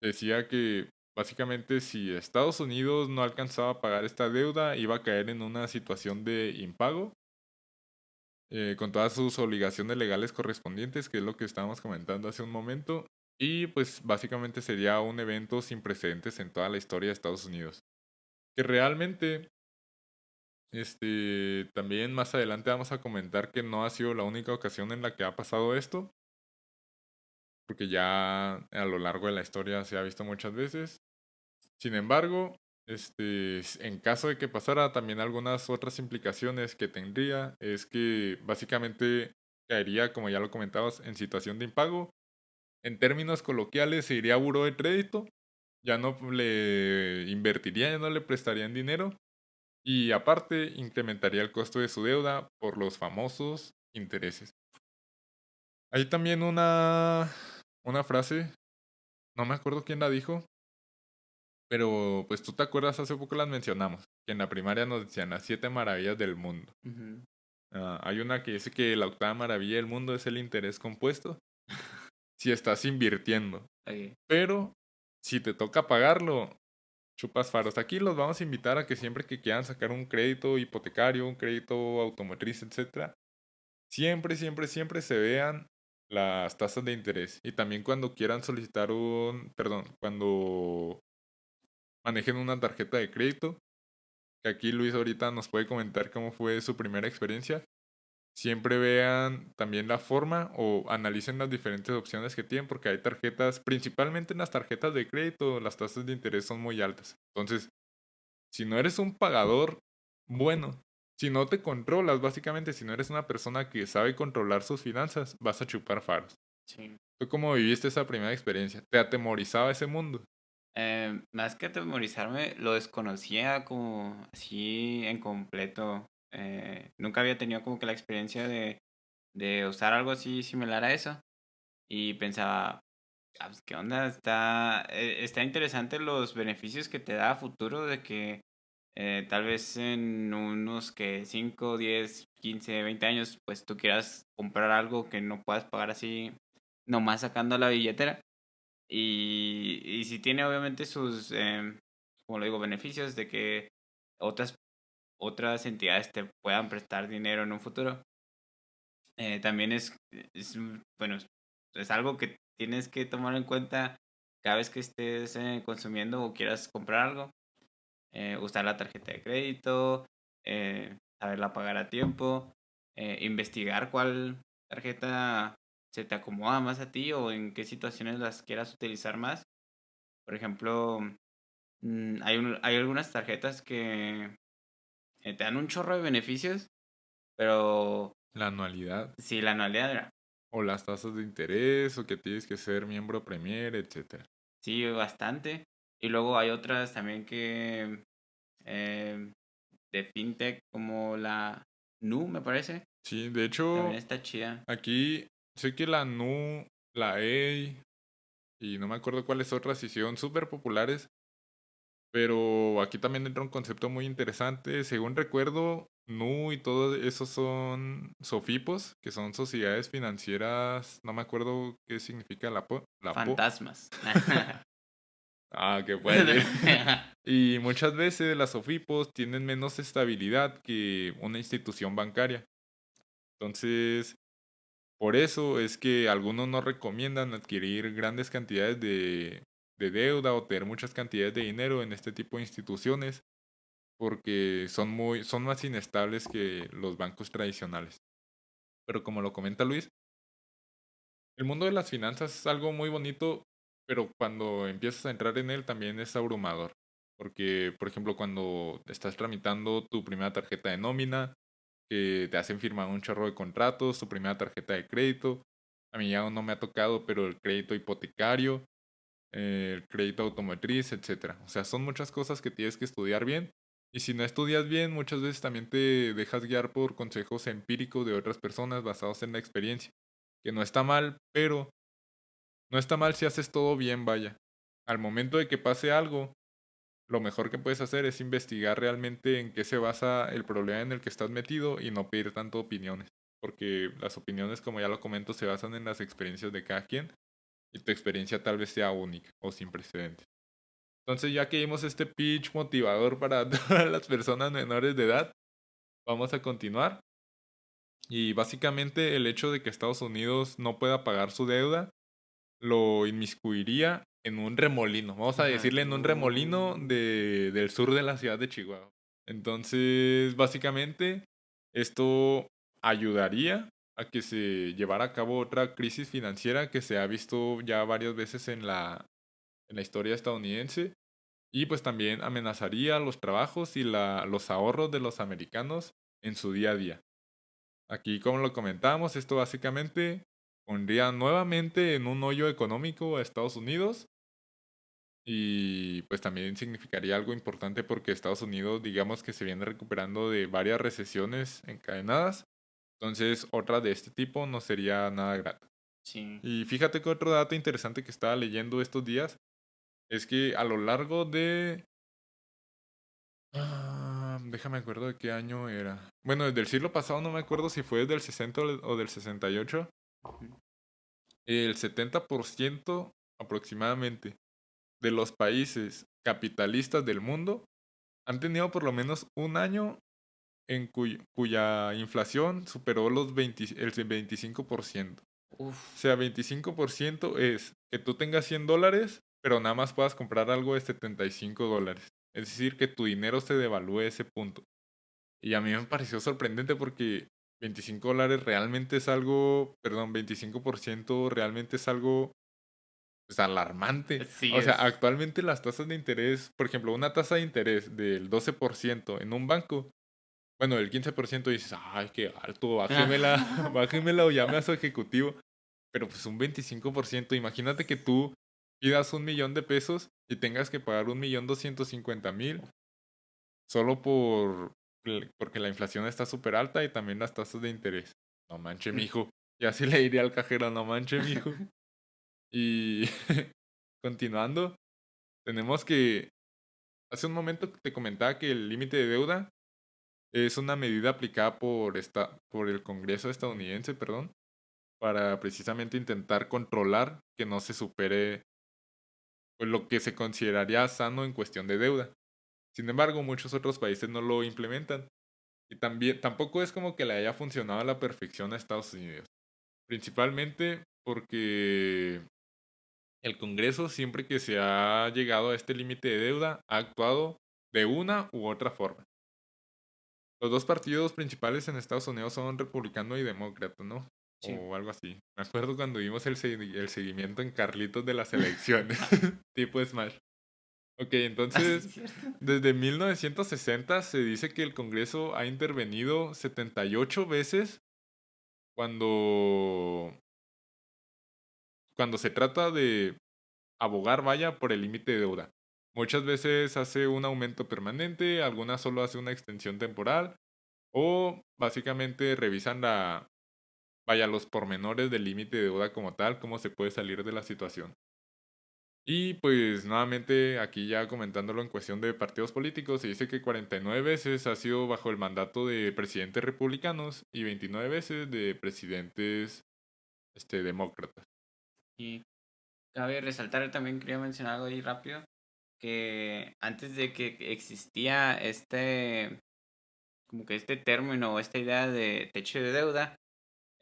[SPEAKER 1] Decía que básicamente si Estados Unidos no alcanzaba a pagar esta deuda, iba a caer en una situación de impago, con todas sus obligaciones legales correspondientes, que es lo que estábamos comentando hace un momento. Y pues básicamente sería un evento sin precedentes en toda la historia de Estados Unidos. Que realmente, también más adelante vamos a comentar que no ha sido la única ocasión en la que ha pasado esto, porque ya a lo largo de la historia se ha visto muchas veces. Sin embargo, en caso de que pasara, también algunas otras implicaciones que tendría es que básicamente caería, como ya lo comentabas, en situación de impago. En términos coloquiales, se iría a buró de crédito, ya no le invertiría, ya no le prestarían dinero, y aparte incrementaría el costo de su deuda por los famosos intereses. Hay también una frase, no me acuerdo quién la dijo, pero pues tú te acuerdas, hace poco las mencionamos, que en la primaria nos decían las 7 maravillas del mundo. Hay una que dice que la octava maravilla del mundo es el interés compuesto si estás invirtiendo.
[SPEAKER 2] Okay.
[SPEAKER 1] Pero si te toca pagarlo, chupas faros. Aquí los vamos a invitar a que siempre que quieran sacar un crédito hipotecario, un crédito automotriz, etcétera, siempre, siempre, siempre se vean las tasas de interés. Y también cuando quieran solicitar cuando manejen una tarjeta de crédito, que aquí Luis ahorita nos puede comentar cómo fue su primera experiencia. Siempre vean también la forma o analicen las diferentes opciones que tienen, porque hay tarjetas, principalmente en las tarjetas de crédito, las tasas de interés son muy altas. Entonces, si no eres un pagador bueno, si no te controlas, básicamente, si no eres una persona que sabe controlar sus finanzas, vas a chupar faros.
[SPEAKER 2] Sí.
[SPEAKER 1] ¿Tú cómo viviste esa primera experiencia? ¿Te atemorizaba ese mundo?
[SPEAKER 2] Más que atemorizarme, lo desconocía como así en completo. Nunca había tenido como que la experiencia de usar algo así similar a eso. Y pensaba, pues, ¿qué onda? Está interesante los beneficios que te da a futuro de que tal vez en unos que 5 10 15 20 años, pues tú quieras comprar algo que no puedas pagar así nomás sacando la billetera. Y si tiene obviamente sus, como lo digo, beneficios de que otras, otras entidades te puedan prestar dinero en un futuro. También bueno, es algo que tienes que tomar en cuenta cada vez que estés consumiendo o quieras comprar algo. Usar la tarjeta de crédito, saberla pagar a tiempo, investigar cuál tarjeta se te acomoda más a ti o en qué situaciones las quieras utilizar más. Por ejemplo, hay algunas tarjetas que te dan un chorro de beneficios, pero
[SPEAKER 1] La anualidad.
[SPEAKER 2] si la anualidad,
[SPEAKER 1] O las tasas de interés, o que tienes que ser miembro Premier, etcétera.
[SPEAKER 2] sí, bastante. Y luego hay otras también que eh, de fintech como la Nu, me parece.
[SPEAKER 1] Sí, de
[SPEAKER 2] También
[SPEAKER 1] hecho,
[SPEAKER 2] está chida.
[SPEAKER 1] aquí sé que la NU, la EI y no me acuerdo cuáles otras hicieron súper populares, Pero aquí también entra un concepto muy interesante. Según recuerdo, Nu y todo eso son SOFIPOS, que son sociedades financieras. No me acuerdo qué significa la PO.
[SPEAKER 2] Fantasmas.
[SPEAKER 1] Ah, que puede ser. Y muchas veces las SOFIPOS tienen menos estabilidad que una institución bancaria. Entonces, por eso es que algunos no recomiendan adquirir grandes cantidades de deuda o tener muchas cantidades de dinero en este tipo de instituciones porque son más inestables que los bancos tradicionales. Pero como lo comenta Luis, el mundo de las finanzas es algo muy bonito, pero cuando empiezas a entrar en él también es abrumador. Porque, por ejemplo, cuando estás tramitando tu primera tarjeta de nómina, que te hacen firmar un chorro de contratos, tu primera tarjeta de crédito, a mí ya aún no me ha tocado, pero el crédito hipotecario, el crédito automotriz, etcétera. O sea, son muchas cosas que tienes que estudiar bien. Y si no estudias bien, muchas veces también te dejas guiar por consejos empíricos de otras personas basados en la experiencia. Que no está mal, pero no está mal si haces todo bien, vaya. Al momento de que pase algo, lo mejor que puedes hacer es investigar realmente en qué se basa el problema en el que estás metido y no pedir tanto opiniones. Porque las opiniones, como ya lo comento, se basan en las experiencias de cada quien y tu experiencia tal vez sea única o sin precedentes. Entonces, ya que vimos este pitch motivador para todas las personas menores de edad, vamos a continuar. Y básicamente el hecho de que Estados Unidos no pueda pagar su deuda lo inmiscuiría en un remolino. Vamos a decirle en un remolino del sur de la ciudad de Chihuahua. Entonces, básicamente, esto ayudaría a que se llevara a cabo otra crisis financiera que se ha visto ya varias veces en la historia estadounidense. Y pues también amenazaría los trabajos y los ahorros de los americanos en su día a día. Aquí, como lo comentábamos, esto básicamente pondría nuevamente en un hoyo económico a Estados Unidos y pues también significaría algo importante porque Estados Unidos digamos que se viene recuperando de varias recesiones encadenadas, entonces otra de este tipo no sería nada grata.
[SPEAKER 2] Sí.
[SPEAKER 1] Y fíjate que otro dato interesante que estaba leyendo estos días es que a lo largo de déjame acuerdo de qué año era. Bueno, desde el siglo pasado no me acuerdo si fue desde el 60 o del 68.
[SPEAKER 2] Ujú.
[SPEAKER 1] El 70% aproximadamente de los países capitalistas del mundo han tenido por lo menos un año en cuya inflación superó el 25%. O
[SPEAKER 2] Uf.
[SPEAKER 1] sea, 25% es que tú tengas $100, pero nada más puedas comprar algo de $75. Es decir, que tu dinero se devalúe ese punto. Y a mí me pareció sorprendente porque $25 realmente es algo, perdón, 25% realmente es algo pues, alarmante.
[SPEAKER 2] Sí,
[SPEAKER 1] O sea,
[SPEAKER 2] es.
[SPEAKER 1] actualmente las tasas de interés, por ejemplo, una tasa de interés del 12% en un banco, bueno, del 15% dices, ay, qué alto, bájemela, bájemela o llame a su ejecutivo. Pero pues un 25%, imagínate que tú pidas 1 millón de pesos y tengas que pagar 1.250.000 solo porque la inflación está súper alta y también las tasas de interés. No manche, mijo. Y así le diría al cajero, no manche, mijo. Y continuando, tenemos que, hace un momento te comentaba que el límite de deuda es una medida aplicada por el Congreso estadounidense, perdón, para precisamente intentar controlar que no se supere pues, lo que se consideraría sano en cuestión de deuda. Sin embargo, muchos otros países no lo implementan. Y también tampoco es como que le haya funcionado a la perfección a Estados Unidos. Principalmente porque el Congreso, siempre que se ha llegado a este límite de deuda, ha actuado de una u otra forma. Los dos partidos principales en Estados Unidos son republicano y demócrata, ¿no?
[SPEAKER 2] Sí.
[SPEAKER 1] O algo así. Me acuerdo cuando vimos el seguimiento en Carlitos de las elecciones, tipo Smash. Ok,
[SPEAKER 2] Así es
[SPEAKER 1] entonces,
[SPEAKER 2] cierto.
[SPEAKER 1] desde 1960 se dice que el Congreso ha intervenido 78 veces cuando, cuando se trata de abogar, vaya, por el límite de deuda. Muchas veces hace un aumento permanente, algunas solo hace una extensión temporal, o básicamente revisan vaya, los pormenores del límite de deuda como tal, cómo se puede salir de la situación. Y pues nuevamente aquí ya comentándolo en cuestión de partidos políticos, se dice que 49 veces ha sido bajo el mandato de presidentes republicanos y 29 veces de presidentes demócratas.
[SPEAKER 2] Y cabe resaltar, también quería mencionar algo ahí rápido, que antes de que existía como que este término o esta idea de techo de deuda,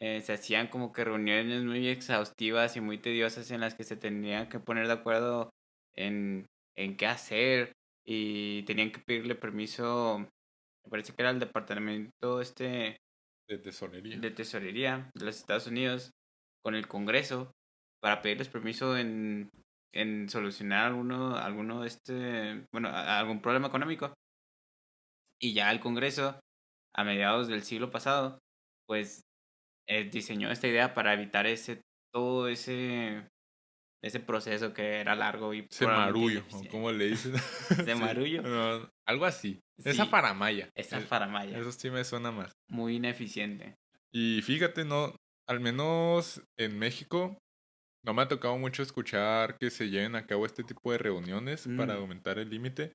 [SPEAKER 2] se hacían como que reuniones muy exhaustivas y muy tediosas en las que se tenían que poner de acuerdo en, en qué hacer y tenían que pedirle permiso, me parece que era el departamento
[SPEAKER 1] De tesorería.
[SPEAKER 2] de tesorería de los Estados Unidos con el Congreso para pedirles permiso en solucionar algún problema económico. Y ya el Congreso, a mediados del siglo pasado, pues diseñó esta idea para evitar todo ese proceso que era largo y
[SPEAKER 1] Ese
[SPEAKER 2] probablemente
[SPEAKER 1] marullo, o
[SPEAKER 2] ineficiente.
[SPEAKER 1] como le dicen.
[SPEAKER 2] Ese
[SPEAKER 1] Sí,
[SPEAKER 2] marullo.
[SPEAKER 1] no, algo así. Esa
[SPEAKER 2] Sí,
[SPEAKER 1] faramaya.
[SPEAKER 2] esa faramaya.
[SPEAKER 1] Eso sí me suena más.
[SPEAKER 2] Muy ineficiente.
[SPEAKER 1] Y fíjate, no, al menos en México, no me ha tocado mucho escuchar que se lleven a cabo este tipo de reuniones para
[SPEAKER 2] Mm,
[SPEAKER 1] aumentar el límite.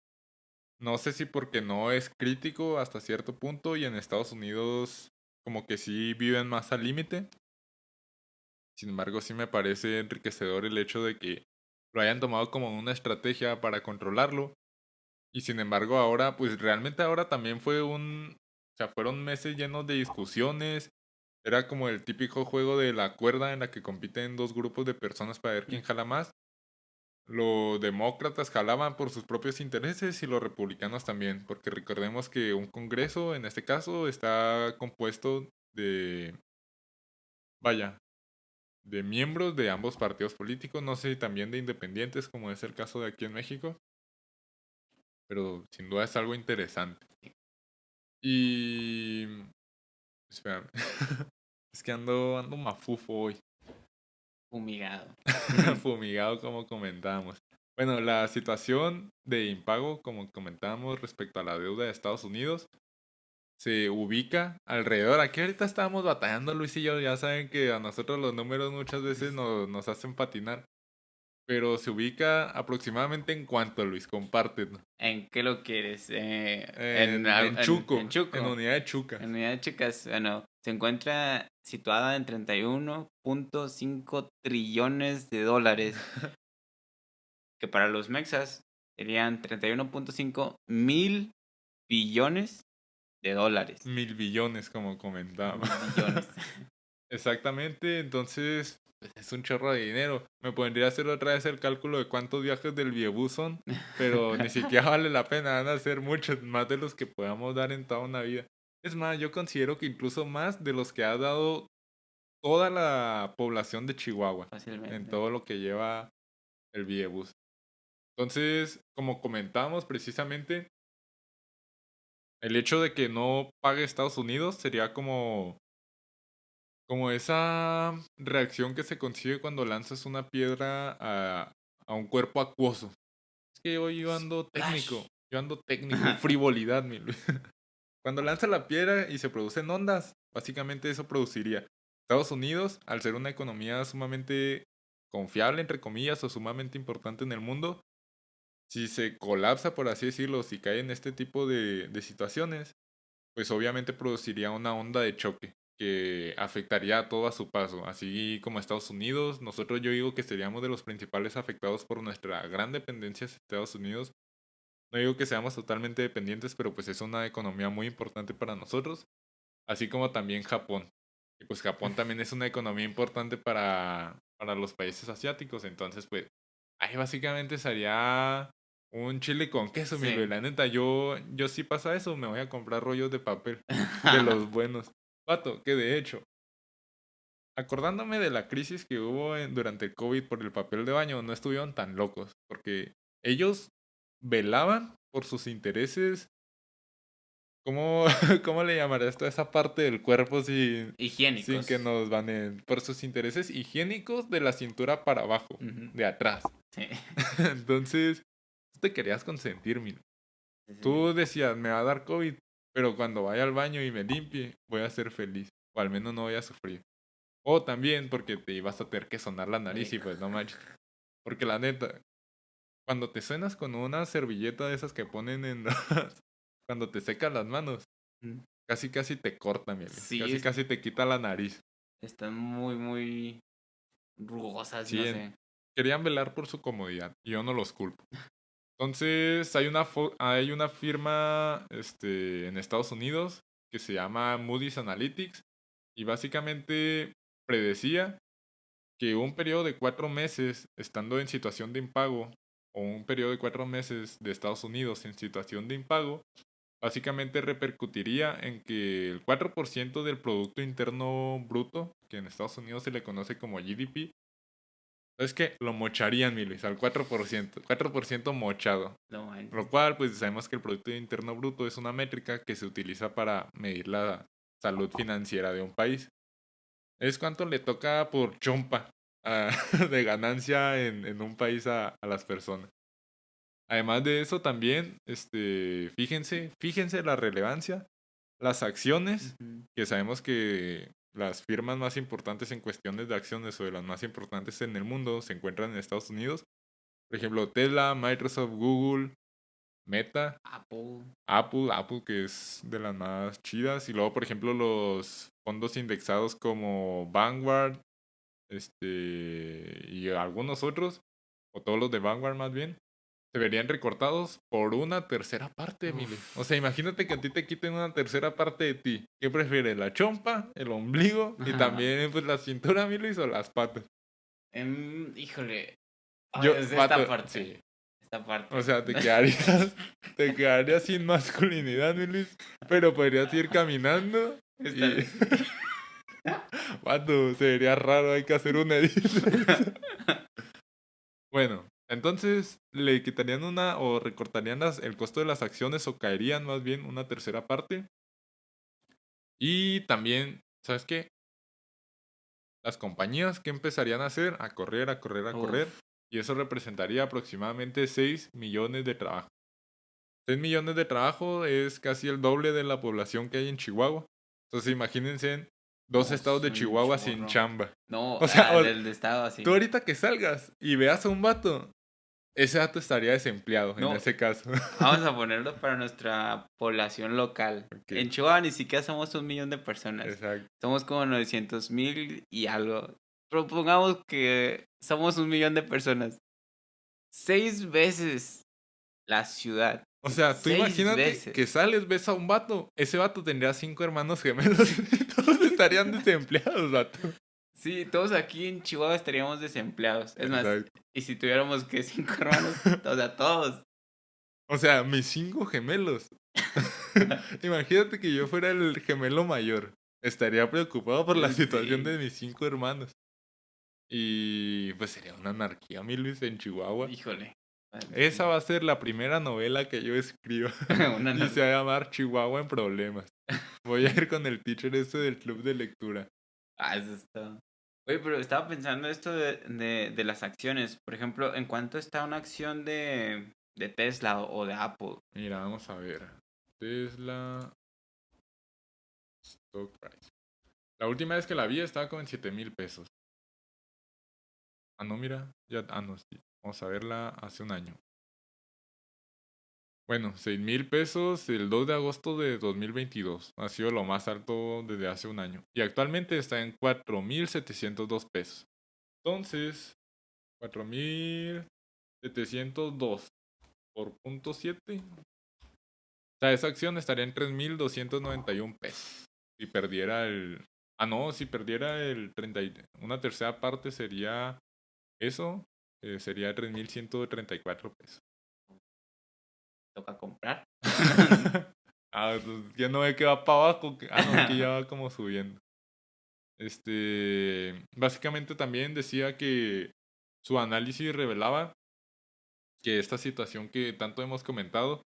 [SPEAKER 1] No sé si porque no es crítico hasta cierto punto y en Estados Unidos como que sí viven más al límite. Sin embargo, sí me parece enriquecedor el hecho de que lo hayan tomado como una estrategia para controlarlo. Y sin embargo, ahora, pues realmente ahora también o sea, fueron meses llenos de discusiones. Era como el típico juego de la cuerda en la que compiten dos grupos de personas para ver quién jala más. Los demócratas jalaban por sus propios intereses y los republicanos también, porque recordemos que un congreso, en este caso, está compuesto de, vaya, de miembros de ambos partidos políticos, no sé si también de independientes, como es el caso de aquí en México, pero sin duda es algo interesante. Y... Espérame, es que ando mafufo hoy.
[SPEAKER 2] fumigado.
[SPEAKER 1] Fumigado como comentábamos. Bueno, la situación de impago, como comentábamos respecto a la deuda de Estados Unidos, se ubica alrededor. Aquí ahorita estábamos batallando, Luis y yo. Ya saben que a nosotros los números muchas veces nos hacen patinar. Pero se ubica aproximadamente en cuánto, Luis, compártenos.
[SPEAKER 2] ¿En qué lo quieres?
[SPEAKER 1] En Chuco,
[SPEAKER 2] En
[SPEAKER 1] en
[SPEAKER 2] Chuco.
[SPEAKER 1] unidad de Chucas.
[SPEAKER 2] En unidad de chicas, bueno, se encuentra situada en 31.5 trillones de dólares, que para los mexas serían 31.5 mil billones de dólares.
[SPEAKER 1] 1.000 billones, como comentaba.
[SPEAKER 2] Mil billones.
[SPEAKER 1] Exactamente, entonces pues, es un chorro de dinero. Me podría hacer otra vez el cálculo de cuántos viajes del Viebus son, pero ni siquiera vale la pena, van a ser muchos más de los que podamos dar en toda una vida. Es más, yo considero que incluso más de los que ha dado toda la población de Chihuahua en
[SPEAKER 2] Fácilmente.
[SPEAKER 1] todo lo que lleva el Viebus. Entonces, como comentamos precisamente, el hecho de que no pague Estados Unidos sería como esa reacción que se consigue cuando lanzas una piedra a un cuerpo acuoso. Es que hoy
[SPEAKER 2] Splash.
[SPEAKER 1] yo ando técnico, frivolidad, mi Luis. Cuando lanza la piedra y se producen ondas, básicamente eso produciría. Estados Unidos, al ser una economía sumamente confiable, entre comillas, o sumamente importante en el mundo, si se colapsa, por así decirlo, si cae en este tipo de situaciones, pues obviamente produciría una onda de choque que afectaría a todo a su paso. Así como Estados Unidos, nosotros yo digo que seríamos de los principales afectados por nuestra gran dependencia hacia Estados Unidos. No digo que seamos totalmente dependientes, pero pues es una economía muy importante para nosotros, así como también Japón. Y pues Japón también es una economía importante para los países asiáticos, entonces pues ahí básicamente sería un chile con queso, mi Luis.
[SPEAKER 2] Sí.
[SPEAKER 1] La neta, yo si pasa eso, me voy a comprar rollos de papel, de los buenos. Pato, que de hecho, acordándome de la crisis que hubo durante el COVID por el papel de baño, no estuvieron tan locos, porque ellos velaban por sus intereses. ¿Cómo, cómo le llamaré esto a esa parte del cuerpo sin que
[SPEAKER 2] Higiénicos.
[SPEAKER 1] nos banen? Por sus intereses higiénicos de la cintura para abajo,
[SPEAKER 2] Ujú.
[SPEAKER 1] de atrás.
[SPEAKER 2] Sí.
[SPEAKER 1] Entonces, tú te querías consentir, mira.
[SPEAKER 2] Sí, sí.
[SPEAKER 1] Tú decías, me va a dar COVID, pero cuando vaya al baño y me limpie, voy a ser feliz. O al menos no voy a sufrir. O también porque te ibas a tener que sonar la nariz
[SPEAKER 2] Sí.
[SPEAKER 1] y pues no manches. Porque la neta, cuando te suenas con una servilleta de esas que ponen en cuando te secas las manos,
[SPEAKER 2] Mm.
[SPEAKER 1] casi casi te corta, Milis.
[SPEAKER 2] Sí,
[SPEAKER 1] Casi casi te quita la nariz.
[SPEAKER 2] están muy, muy rugosas, no
[SPEAKER 1] Sí,
[SPEAKER 2] sé.
[SPEAKER 1] querían velar por su comodidad y yo no los culpo. Entonces, hay una firma en Estados Unidos que se llama Moody's Analytics y básicamente predecía que un periodo de 4 meses estando en situación de impago o un periodo de 4 meses de Estados Unidos en situación de impago, básicamente repercutiría en que el 4% del Producto Interno Bruto, que en Estados Unidos se le conoce como GDP, es que lo mocharían, Milis, al 4%, 4% mochado.
[SPEAKER 2] No manches.
[SPEAKER 1] Lo cual, pues sabemos que el Producto Interno Bruto es una métrica que se utiliza para medir la salud financiera de un país. Es cuánto le toca por chompa de ganancia en un país a las personas. Además de eso, también, fíjense la relevancia. Las acciones,
[SPEAKER 2] Ujú.
[SPEAKER 1] que sabemos que las firmas más importantes en cuestiones de acciones o de las más importantes en el mundo se encuentran en Estados Unidos. Por ejemplo, Tesla, Microsoft, Google, Meta,
[SPEAKER 2] Apple.
[SPEAKER 1] Apple que es de las más chidas. Y luego, por ejemplo, los fondos indexados como Vanguard, y algunos otros, o todos los de Vanguard más bien, se verían recortados por una tercera parte, Emily. O sea, imagínate que a ti te quiten una tercera parte de ti. ¿Qué prefieres? ¿La chompa, el ombligo y también pues la cintura, Emily, o las patas?
[SPEAKER 2] Híjole. Ay,
[SPEAKER 1] Yo,
[SPEAKER 2] es esta
[SPEAKER 1] vato,
[SPEAKER 2] parte.
[SPEAKER 1] sí.
[SPEAKER 2] Esta
[SPEAKER 1] O
[SPEAKER 2] parte.
[SPEAKER 1] sea, te quedarías sin masculinidad, Milis, pero podrías ir caminando
[SPEAKER 2] Esta,
[SPEAKER 1] y,
[SPEAKER 2] sí.
[SPEAKER 1] vato, se vería raro, hay que hacer un edit. Bueno, entonces le quitarían una o recortarían el costo de las acciones o caerían más bien una tercera parte. Y también, ¿sabes qué? Las compañías que empezarían a hacer, a correr, a correr, a correr.
[SPEAKER 2] Uf.
[SPEAKER 1] Y eso representaría aproximadamente 6 millones de trabajos. 6 millones de trabajo es casi el doble de la población que hay en Chihuahua. Entonces imagínense dos
[SPEAKER 2] No,
[SPEAKER 1] estados
[SPEAKER 2] es
[SPEAKER 1] de
[SPEAKER 2] un
[SPEAKER 1] Chihuahua sin
[SPEAKER 2] chorro.
[SPEAKER 1] chamba.
[SPEAKER 2] No,
[SPEAKER 1] O sea,
[SPEAKER 2] del estado
[SPEAKER 1] tú
[SPEAKER 2] así.
[SPEAKER 1] ahorita que salgas y veas a un vato, ese vato estaría desempleado en
[SPEAKER 2] No,
[SPEAKER 1] ese caso.
[SPEAKER 2] vamos a ponerlo para nuestra población local. En
[SPEAKER 1] Ok,
[SPEAKER 2] Chihuahua ni siquiera somos 1 millón de personas.
[SPEAKER 1] exacto.
[SPEAKER 2] Somos como 900,000 y algo. Propongamos que somos 1 millón de personas. 6 veces la ciudad.
[SPEAKER 1] O sea, tú
[SPEAKER 2] Seis
[SPEAKER 1] imagínate que
[SPEAKER 2] veces.
[SPEAKER 1] sales, ves a un vato. Ese vato tendría 5 hermanos gemelos y todos estarían desempleados, vato.
[SPEAKER 2] Sí, todos aquí en Chihuahua estaríamos desempleados. Es más,
[SPEAKER 1] Exacto.
[SPEAKER 2] y si tuviéramos que 5 hermanos, o sea, todos.
[SPEAKER 1] O sea, mis 5 gemelos. Imagínate que yo fuera el gemelo mayor. Estaría preocupado por la situación de
[SPEAKER 2] Sí,
[SPEAKER 1] mis 5 hermanos. Y pues sería una anarquía, mi Luis, en Chihuahua.
[SPEAKER 2] híjole.
[SPEAKER 1] Esa va a ser la primera novela que yo escriba.
[SPEAKER 2] Una
[SPEAKER 1] Y se va
[SPEAKER 2] no-
[SPEAKER 1] a llamar Chihuahua en problemas. Voy a ir con el teacher del club de lectura.
[SPEAKER 2] Ah, eso está. Oye, pero estaba pensando esto de las acciones. Por ejemplo, ¿en cuánto está una acción de Tesla o de Apple?
[SPEAKER 1] Mira, vamos a ver. Tesla Stock Price. La última vez que la vi estaba como en 7,000 pesos. Ah, no, mira. Ya, no, sí. Vamos a verla hace un año. Bueno, 6,000 pesos el 2 de agosto de 2022. Ha sido lo más alto desde hace un año. Y actualmente está en 4,702 pesos. Entonces, 4,702 por punto 7. O sea, esa acción estaría en 3,291 pesos. Si perdiera el... Ah, no, si perdiera el 30... Una tercera parte sería eso. Sería 3,134 pesos.
[SPEAKER 2] Toca comprar.
[SPEAKER 1] Pues ya no ve que va para abajo. No, que ya va como subiendo. Básicamente también decía que su análisis revelaba que esta situación que tanto hemos comentado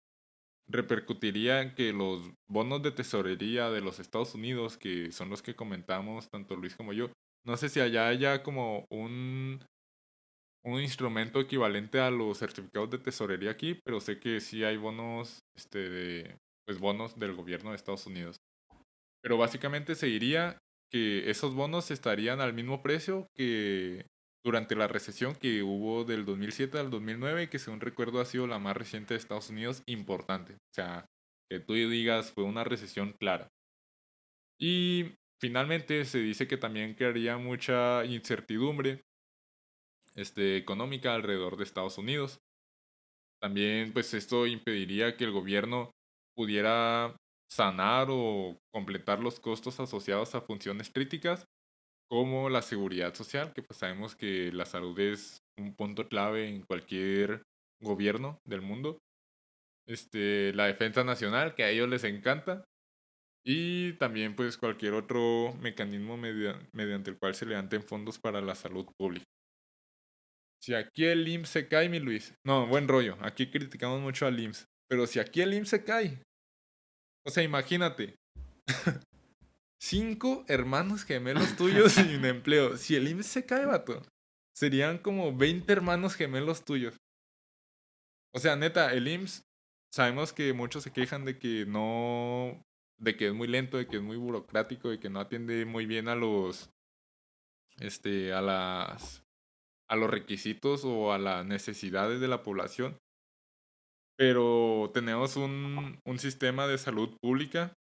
[SPEAKER 1] repercutiría en que los bonos de tesorería de los Estados Unidos, que son los que comentamos tanto Luis como yo, no sé si allá haya como un instrumento equivalente a los certificados de tesorería aquí, pero sé que sí hay bonos, pues bonos del gobierno de Estados Unidos. Pero básicamente se diría que esos bonos estarían al mismo precio que durante la recesión que hubo del 2007 al 2009, que según recuerdo ha sido la más reciente de Estados Unidos, importante. O sea, que tú digas fue una recesión clara. Y finalmente se dice que también crearía mucha incertidumbre económica alrededor de Estados Unidos. También pues esto impediría que el gobierno pudiera sanar o completar los costos asociados a funciones críticas como la seguridad social, que pues sabemos que la salud es un punto clave en cualquier gobierno del mundo. La defensa nacional, que a ellos les encanta, y también pues cualquier otro mecanismo mediante el cual se levanten fondos para la salud pública. Si aquí el IMSS se cae, mi Luis. No, buen rollo. Aquí criticamos mucho al IMSS. Pero si aquí el IMSS se cae. O sea, imagínate. 5 hermanos gemelos tuyos sin empleo. Si el IMSS se cae, vato. Serían como 20 hermanos gemelos tuyos. O sea, neta, el IMSS. Sabemos que muchos se quejan de que no. De que es muy lento, de que es muy burocrático, de que no atiende muy bien a los. A las. A los requisitos o a las necesidades de la población. Pero tenemos un sistema de salud pública,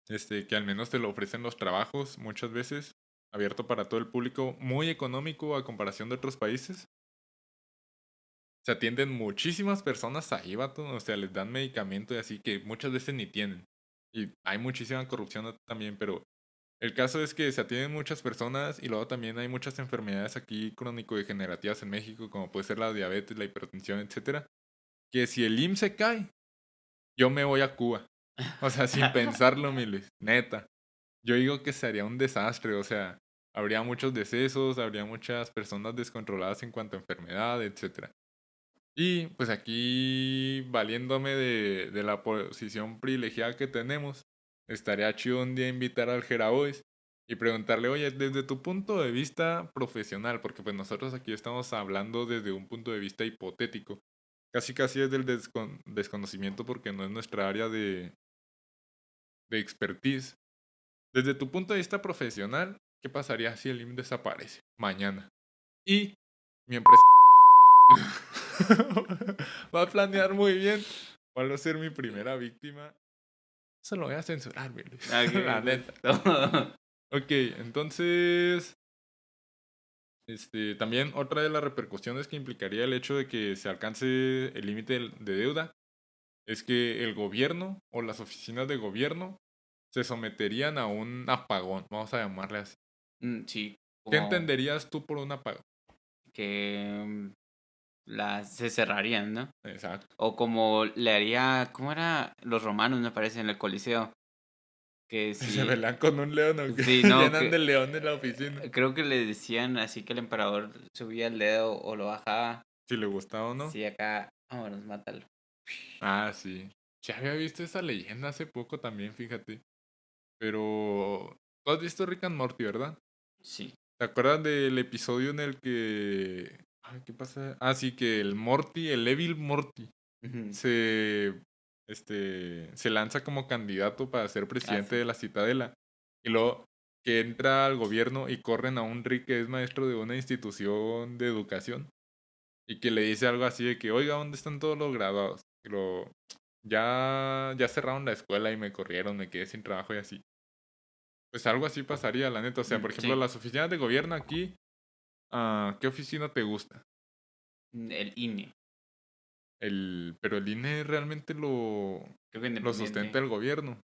[SPEAKER 1] que al menos te lo ofrecen los trabajos muchas veces, abierto para todo el público, muy económico a comparación de otros países. Se atienden muchísimas personas ahí, vato, o sea, les dan medicamento y así que muchas veces ni tienen. Y hay muchísima corrupción también, pero el caso es que se atienden muchas personas y luego también hay muchas enfermedades aquí crónico-degenerativas en México, como puede ser la diabetes, la hipertensión, etcétera, que si el IMSS se cae, yo me voy a Cuba. O sea, sin pensarlo, mi Luis, neta. Yo digo que sería un desastre, o sea, habría muchos decesos, habría muchas personas descontroladas en cuanto a enfermedad, etcétera. Y pues aquí, valiéndome de la posición privilegiada que tenemos, estaría chido un día invitar al Jerabois y preguntarle, oye, desde tu punto de vista profesional, porque pues nosotros aquí estamos hablando desde un punto de vista hipotético, casi casi es del desconocimiento porque no es nuestra área de expertise. Desde tu punto de vista profesional, ¿qué pasaría si el IMSS desaparece mañana? Y mi empresa va a planear muy bien cuál va a ser mi primera víctima. Eso lo voy a censurar, mi Luis. La
[SPEAKER 2] Ok,
[SPEAKER 1] neta.
[SPEAKER 2] perfecto.
[SPEAKER 1] Ok, entonces, también otra de las repercusiones que implicaría el hecho de que se alcance el límite de deuda es que el gobierno o las oficinas de gobierno se someterían a un apagón, vamos a llamarle así.
[SPEAKER 2] Sí,
[SPEAKER 1] ¿Qué
[SPEAKER 2] como
[SPEAKER 1] entenderías tú por un apagón?
[SPEAKER 2] que las se cerrarían, ¿no?
[SPEAKER 1] Exacto.
[SPEAKER 2] O como le haría, ¿cómo era? Los romanos, me parece, en el Coliseo. Que
[SPEAKER 1] Se
[SPEAKER 2] si,
[SPEAKER 1] velan con un león, ¿o qué?
[SPEAKER 2] sí, no,
[SPEAKER 1] Llenan
[SPEAKER 2] que
[SPEAKER 1] de leones la oficina.
[SPEAKER 2] creo que le decían así que el emperador subía el dedo o lo bajaba.
[SPEAKER 1] Si le gustaba o no.
[SPEAKER 2] Sí, acá, vámonos, mátalo.
[SPEAKER 1] Ah, sí. Ya había visto esa leyenda hace poco también, fíjate. Pero... ¿Tú has visto Rick and Morty, verdad?
[SPEAKER 2] Sí.
[SPEAKER 1] ¿Te acuerdas del episodio en el que... Ay, ¿qué pasa? Ah, sí, que el Morty, el Evil Morty,
[SPEAKER 2] Ujú.
[SPEAKER 1] se... se lanza como candidato para ser
[SPEAKER 2] Ah,
[SPEAKER 1] presidente
[SPEAKER 2] sí.
[SPEAKER 1] de la Citadela. Y luego que entra al gobierno y corren a un Rick que es maestro de una institución de educación. Y que le dice algo así de que, oiga, ¿dónde están todos los graduados? Y lo, ya cerraron la escuela y me corrieron, me quedé sin trabajo y así. Pues algo así pasaría, la neta. O sea, por ejemplo,
[SPEAKER 2] Sí,
[SPEAKER 1] las oficinas de gobierno aquí, ¿qué oficina te gusta?
[SPEAKER 2] el INE.
[SPEAKER 1] Pero el INE realmente
[SPEAKER 2] Creo que
[SPEAKER 1] lo sustenta
[SPEAKER 2] independiente.
[SPEAKER 1] el gobierno.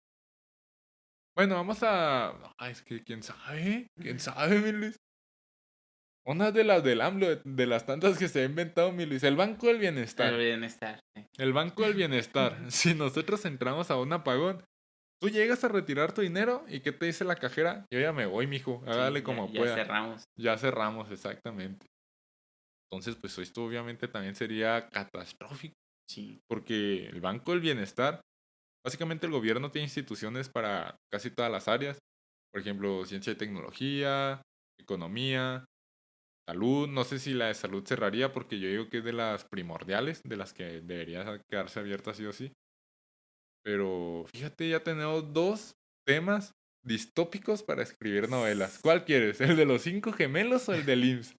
[SPEAKER 1] Bueno, vamos a... Ay, es que quién sabe, quién sabe, mi Luis. Una de las del AMLO, de las tantas que se ha inventado, mi Luis. El Banco del
[SPEAKER 2] El
[SPEAKER 1] Bienestar.
[SPEAKER 2] bienestar. Sí.
[SPEAKER 1] El Banco del Bienestar. Si nosotros entramos a un apagón, tú llegas a retirar tu dinero y ¿qué te dice la cajera? Yo ya me voy, mijo,
[SPEAKER 2] Sí,
[SPEAKER 1] hágale
[SPEAKER 2] ya,
[SPEAKER 1] como
[SPEAKER 2] ya
[SPEAKER 1] pueda.
[SPEAKER 2] cerramos.
[SPEAKER 1] Ya cerramos, exactamente. Entonces, pues esto obviamente también sería catastrófico,
[SPEAKER 2] Sí.
[SPEAKER 1] porque el Banco del Bienestar, básicamente el gobierno tiene instituciones para casi todas las áreas, por ejemplo, ciencia y tecnología, economía, salud, no sé si la de salud cerraría porque yo digo que es de las primordiales, de las que debería quedarse abierta sí o sí. Pero fíjate, ya tenemos dos temas distópicos para escribir novelas. ¿Cuál quieres? ¿El de los 5 gemelos o el del IMSS?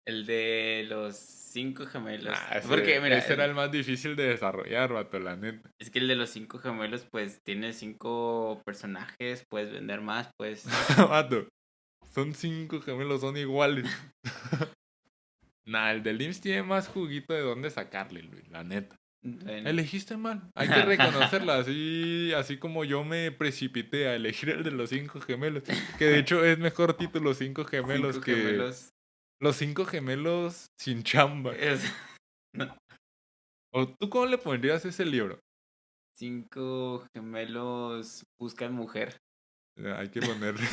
[SPEAKER 2] El de los 5 gemelos.
[SPEAKER 1] Nah,
[SPEAKER 2] Porque, mira,
[SPEAKER 1] ese era el más difícil de desarrollar, vato, la neta.
[SPEAKER 2] es que el de los 5 gemelos, pues, tiene 5 personajes, puedes vender más, pues.
[SPEAKER 1] Vato, son 5 gemelos, son iguales. Nah, el del IMSS tiene más juguito de dónde sacarle, Luis, la neta.
[SPEAKER 2] Bueno.
[SPEAKER 1] Elegiste mal. Hay que reconocerlo. Así como yo me precipité a elegir el de los 5 gemelos. Que de hecho es mejor título 5 gemelos
[SPEAKER 2] Cinco
[SPEAKER 1] que
[SPEAKER 2] gemelos.
[SPEAKER 1] los 5 gemelos sin chamba.
[SPEAKER 2] No.
[SPEAKER 1] ¿O tú cómo le pondrías ese libro?
[SPEAKER 2] 5 gemelos buscan mujer.
[SPEAKER 1] Hay que ponerle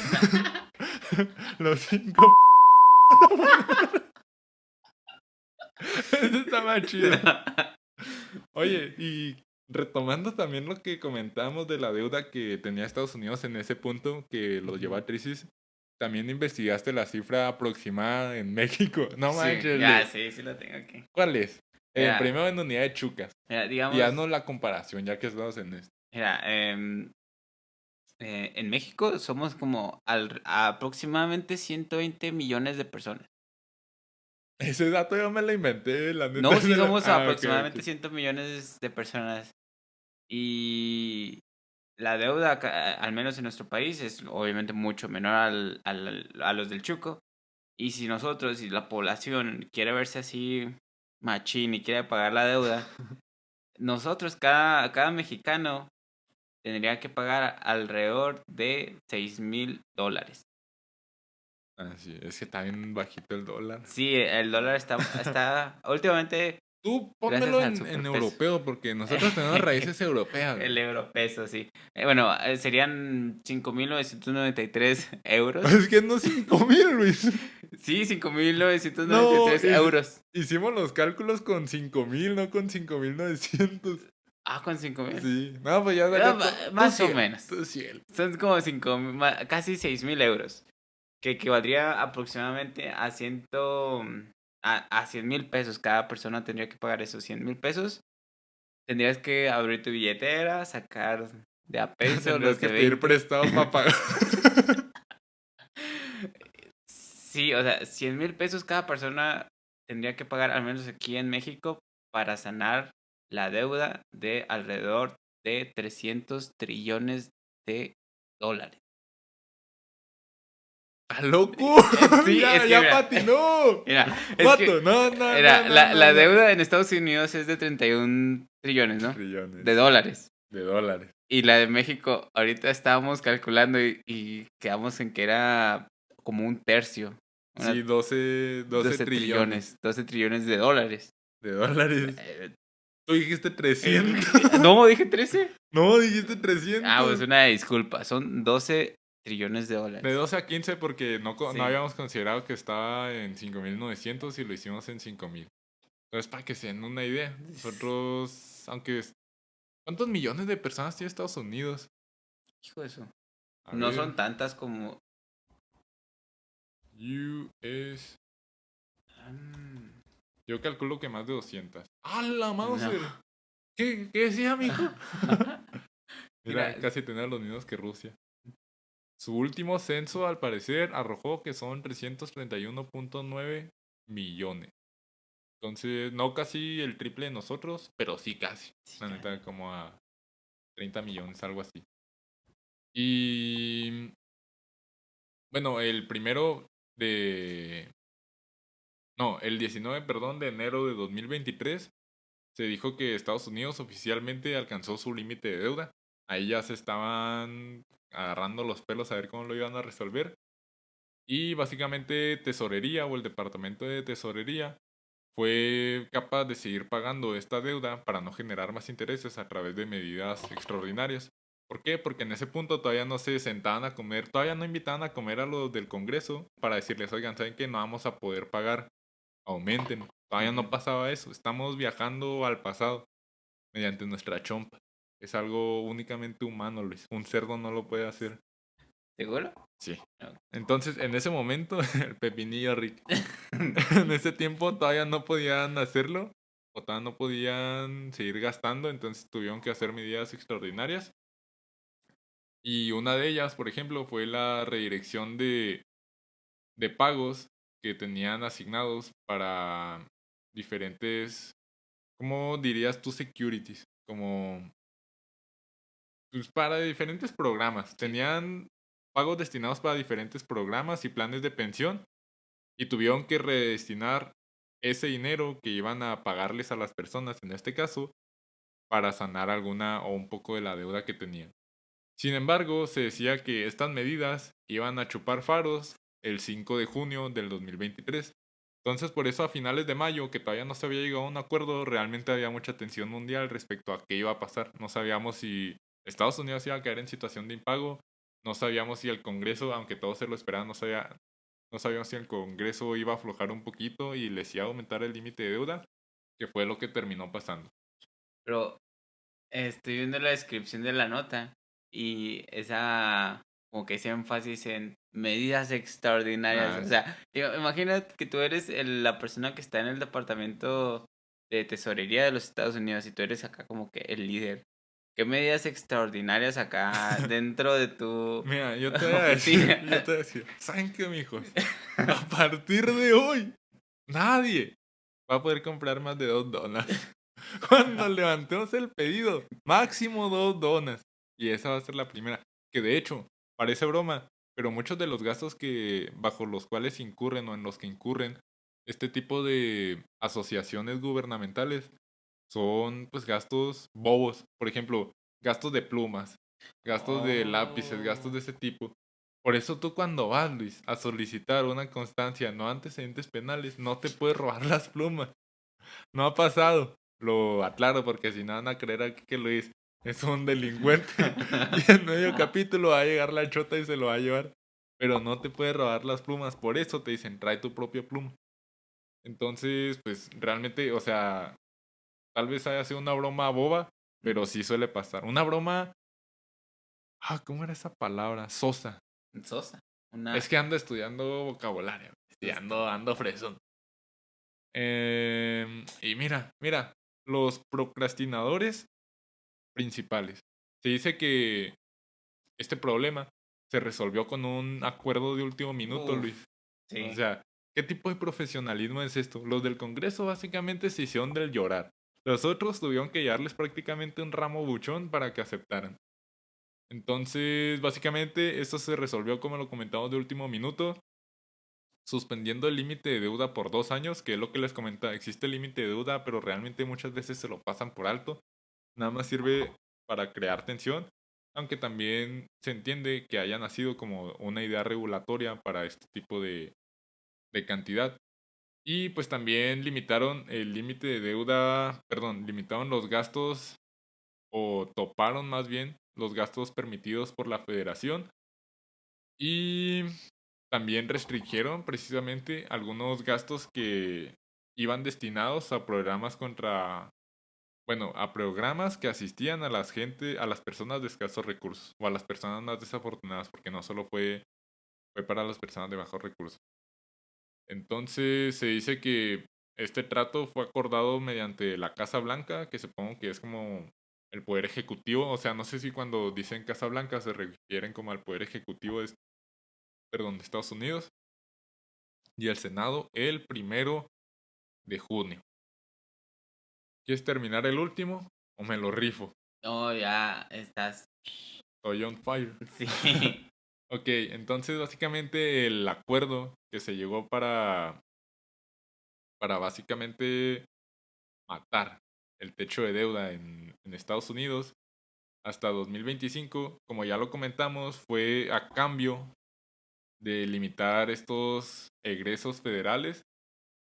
[SPEAKER 1] los 5. Eso está más chido. Oye, y retomando también lo que comentábamos de la deuda que tenía Estados Unidos en ese punto que lo llevó a crisis, también investigaste la cifra aproximada en México. No
[SPEAKER 2] Sí,
[SPEAKER 1] manches.
[SPEAKER 2] ya, sí lo tengo aquí.
[SPEAKER 1] ¿Cuál es?
[SPEAKER 2] Mira.
[SPEAKER 1] Primero en unidad de chucas.
[SPEAKER 2] Mira, digamos.
[SPEAKER 1] Y haznos la comparación, ya que estamos en esto.
[SPEAKER 2] Mira, en México somos como aproximadamente 120 millones de personas.
[SPEAKER 1] Ese dato yo me lo inventé, la neta.
[SPEAKER 2] No, sí somos
[SPEAKER 1] Ok,
[SPEAKER 2] aproximadamente
[SPEAKER 1] ok.
[SPEAKER 2] 100 millones de personas. Y la deuda, al menos en nuestro país, es obviamente mucho menor a los del Chuco. Y si nosotros, si la población quiere verse así machín y quiere pagar la deuda, nosotros, cada mexicano, tendría que pagar alrededor de $6,000.
[SPEAKER 1] Ah, sí, es que está bien bajito el dólar.
[SPEAKER 2] Sí, el dólar está últimamente.
[SPEAKER 1] Tú
[SPEAKER 2] Gracias
[SPEAKER 1] pónmelo
[SPEAKER 2] al
[SPEAKER 1] en
[SPEAKER 2] superpeso.
[SPEAKER 1] europeo, porque nosotros tenemos raíces europeas.
[SPEAKER 2] El europeso, sí. Bueno, serían 5,993 euros.
[SPEAKER 1] Es que no 5,000, Luis.
[SPEAKER 2] Sí, 5,993 euros.
[SPEAKER 1] Hicimos los cálculos con 5,000, no con 5,900.
[SPEAKER 2] Ah, con 5,000.
[SPEAKER 1] Sí. No, pues ya
[SPEAKER 2] más o menos.
[SPEAKER 1] Tu cielo.
[SPEAKER 2] Son como 5,000, casi 6,000 euros. Que equivaldría aproximadamente a 100,000 pesos. Cada persona tendría que pagar esos 100,000 pesos. Tendrías que abrir tu billetera, sacar de a peso
[SPEAKER 1] Tendrías
[SPEAKER 2] los
[SPEAKER 1] que
[SPEAKER 2] de
[SPEAKER 1] pedir
[SPEAKER 2] 20.
[SPEAKER 1] prestado para pagar.
[SPEAKER 2] Sí, o sea, 100,000 pesos cada persona tendría que pagar, al menos aquí en México, para sanar la deuda de alrededor de 300 trillones de dólares.
[SPEAKER 1] ¡Está loco!
[SPEAKER 2] Sí,
[SPEAKER 1] ya,
[SPEAKER 2] es que
[SPEAKER 1] ya
[SPEAKER 2] mira,
[SPEAKER 1] patinó.
[SPEAKER 2] Mira, es
[SPEAKER 1] Vato,
[SPEAKER 2] que
[SPEAKER 1] no.
[SPEAKER 2] la deuda en Estados Unidos es de 31 trillones, ¿no?
[SPEAKER 1] Trillones.
[SPEAKER 2] De dólares.
[SPEAKER 1] De dólares.
[SPEAKER 2] Y la de México, ahorita estábamos calculando y quedamos en que era como un tercio.
[SPEAKER 1] Sí, 12 trillones.
[SPEAKER 2] 12 trillones de dólares.
[SPEAKER 1] De dólares. Tú dijiste 300.
[SPEAKER 2] No, dije 13.
[SPEAKER 1] No, dijiste 300.
[SPEAKER 2] Ah, pues una disculpa. Son 12 trillones de dólares.
[SPEAKER 1] De 12 a 15 porque no
[SPEAKER 2] Sí.
[SPEAKER 1] habíamos considerado que estaba en 5,900 y lo hicimos en 5,000. Entonces, para que se den una idea, nosotros, ¿cuántos millones de personas tiene Estados Unidos?
[SPEAKER 2] Hijo de eso.
[SPEAKER 1] A
[SPEAKER 2] No
[SPEAKER 1] ver,
[SPEAKER 2] son tantas como.
[SPEAKER 1] US. Yo calculo que más de 200. ¡Ah, la Mauser!
[SPEAKER 2] No.
[SPEAKER 1] ¿Qué decía, mijo? Mira,
[SPEAKER 2] Mira.
[SPEAKER 1] casi tenía los mismos que Rusia. Su último censo, al parecer, arrojó que son 331.9 millones. Entonces, no casi el triple de nosotros, pero sí casi.
[SPEAKER 2] Sí,
[SPEAKER 1] La neta, como a 30 millones, algo así. Y bueno, el 19, perdón, de enero de 2023 se dijo que Estados Unidos oficialmente alcanzó su límite de deuda. Ahí ya se estaban agarrando los pelos a ver cómo lo iban a resolver. Y básicamente Tesorería o el Departamento de Tesorería fue capaz de seguir pagando esta deuda para no generar más intereses a través de medidas extraordinarias. ¿Por qué? Porque en ese punto todavía no se sentaban a comer, todavía no invitaban a comer a los del Congreso para decirles, oigan, ¿saben qué? No vamos a poder pagar, aumenten. Todavía no pasaba eso, estamos viajando al pasado mediante nuestra chompa. Es algo únicamente humano, Luis. Un cerdo no lo puede hacer.
[SPEAKER 2] ¿Seguro?
[SPEAKER 1] Sí.
[SPEAKER 2] No.
[SPEAKER 1] Entonces, en ese momento, el pepinillo Rick. En ese tiempo todavía no podían hacerlo. O todavía no podían seguir gastando. Entonces tuvieron que hacer medidas extraordinarias. Y una de ellas, por ejemplo, fue la redirección de pagos que tenían asignados para diferentes, ¿cómo dirías tú securities? Como, pues para diferentes programas.
[SPEAKER 2] Sí.
[SPEAKER 1] Tenían pagos destinados para diferentes programas y planes de pensión y tuvieron que redestinar ese dinero que iban a pagarles a las personas, en este caso, para sanar alguna o un poco de la deuda que tenían. Sin embargo, se decía que estas medidas iban a chupar faros el 5 de junio del 2023. Entonces, por eso a finales de mayo, que todavía no se había llegado a un acuerdo, realmente había mucha tensión mundial respecto a qué iba a pasar. No sabíamos si Estados Unidos iba a caer en situación de impago, no sabíamos si el Congreso, aunque todos se lo esperaban, no sabíamos si el Congreso iba a aflojar un poquito y les iba a aumentar el límite de deuda, que fue lo que terminó pasando.
[SPEAKER 2] Pero estoy viendo la descripción de la nota y como que ese énfasis en medidas extraordinarias. O
[SPEAKER 1] Ah,
[SPEAKER 2] sea, digo, imagina que tú eres la persona que está en el departamento de tesorería de los Estados Unidos y tú eres acá como que el líder. ¿Qué medidas extraordinarias acá dentro de tu
[SPEAKER 1] mira,
[SPEAKER 2] oficina?
[SPEAKER 1] yo te voy a decir, ¿saben qué, mijos? A partir de hoy, nadie va a poder comprar más de 2 donas. Cuando levantemos el pedido, máximo 2 donas. Y esa va a ser la primera. Que de hecho, parece broma, pero muchos de los gastos que bajo los cuales incurren o en los que incurren este tipo de asociaciones gubernamentales son pues gastos bobos. Por ejemplo, gastos de plumas, gastos de lápices, gastos
[SPEAKER 2] Oh.
[SPEAKER 1] de ese tipo. Por eso tú cuando vas, Luis, a solicitar una constancia no antecedentes penales, no te puedes robar las plumas. No ha pasado. Lo aclaro porque si no van a creer aquí que Luis es un delincuente. Y en medio capítulo va a llegar la chota y se lo va a llevar. Pero no te puedes robar las plumas. Por eso te dicen, trae tu propia pluma. Entonces, pues realmente, o sea, tal vez haya sido una broma boba, pero sí suele pasar. Una broma. ¿Cómo era esa palabra? Sosa.
[SPEAKER 2] Sosa. Una
[SPEAKER 1] Es que ando estudiando vocabulario. Y ando fresón. Y mira, los procrastinadores principales. Se dice que este problema se resolvió con un acuerdo de último minuto,
[SPEAKER 2] Uf,
[SPEAKER 1] Luis. O
[SPEAKER 2] sí.
[SPEAKER 1] sea, ¿qué tipo de profesionalismo es esto? Los del Congreso básicamente se hicieron del llorar. Los otros tuvieron que llevarles prácticamente un ramo buchón para que aceptaran. Entonces, básicamente, esto se resolvió como lo comentamos de último minuto, suspendiendo el límite de deuda por 2 años, que es lo que les comentaba. Existe el límite de deuda, pero realmente muchas veces se lo pasan por alto. Nada más sirve para crear tensión, aunque también se entiende que haya nacido como una idea regulatoria para este tipo de cantidad. Y pues también limitaron el límite de deuda, perdón, limitaron los gastos o toparon más bien los gastos permitidos por la federación y también restringieron precisamente algunos gastos que iban destinados a programas a programas que asistían a las personas de escasos recursos o a las personas más desafortunadas, porque no solo fue para las personas de bajos recursos. Entonces se dice que este trato fue acordado mediante la Casa Blanca, que supongo que es como el poder ejecutivo. O sea, no sé si cuando dicen Casa Blanca se refieren como al poder ejecutivo perdón, de Estados Unidos, y el Senado el 1 de junio. ¿Quieres terminar el último o me lo rifo?
[SPEAKER 2] No, ya estás.
[SPEAKER 1] Estoy on fire.
[SPEAKER 2] Sí.
[SPEAKER 1] Ok, entonces básicamente el acuerdo que se llegó para básicamente matar el techo de deuda en Estados Unidos hasta 2025, como ya lo comentamos, fue a cambio de limitar estos egresos federales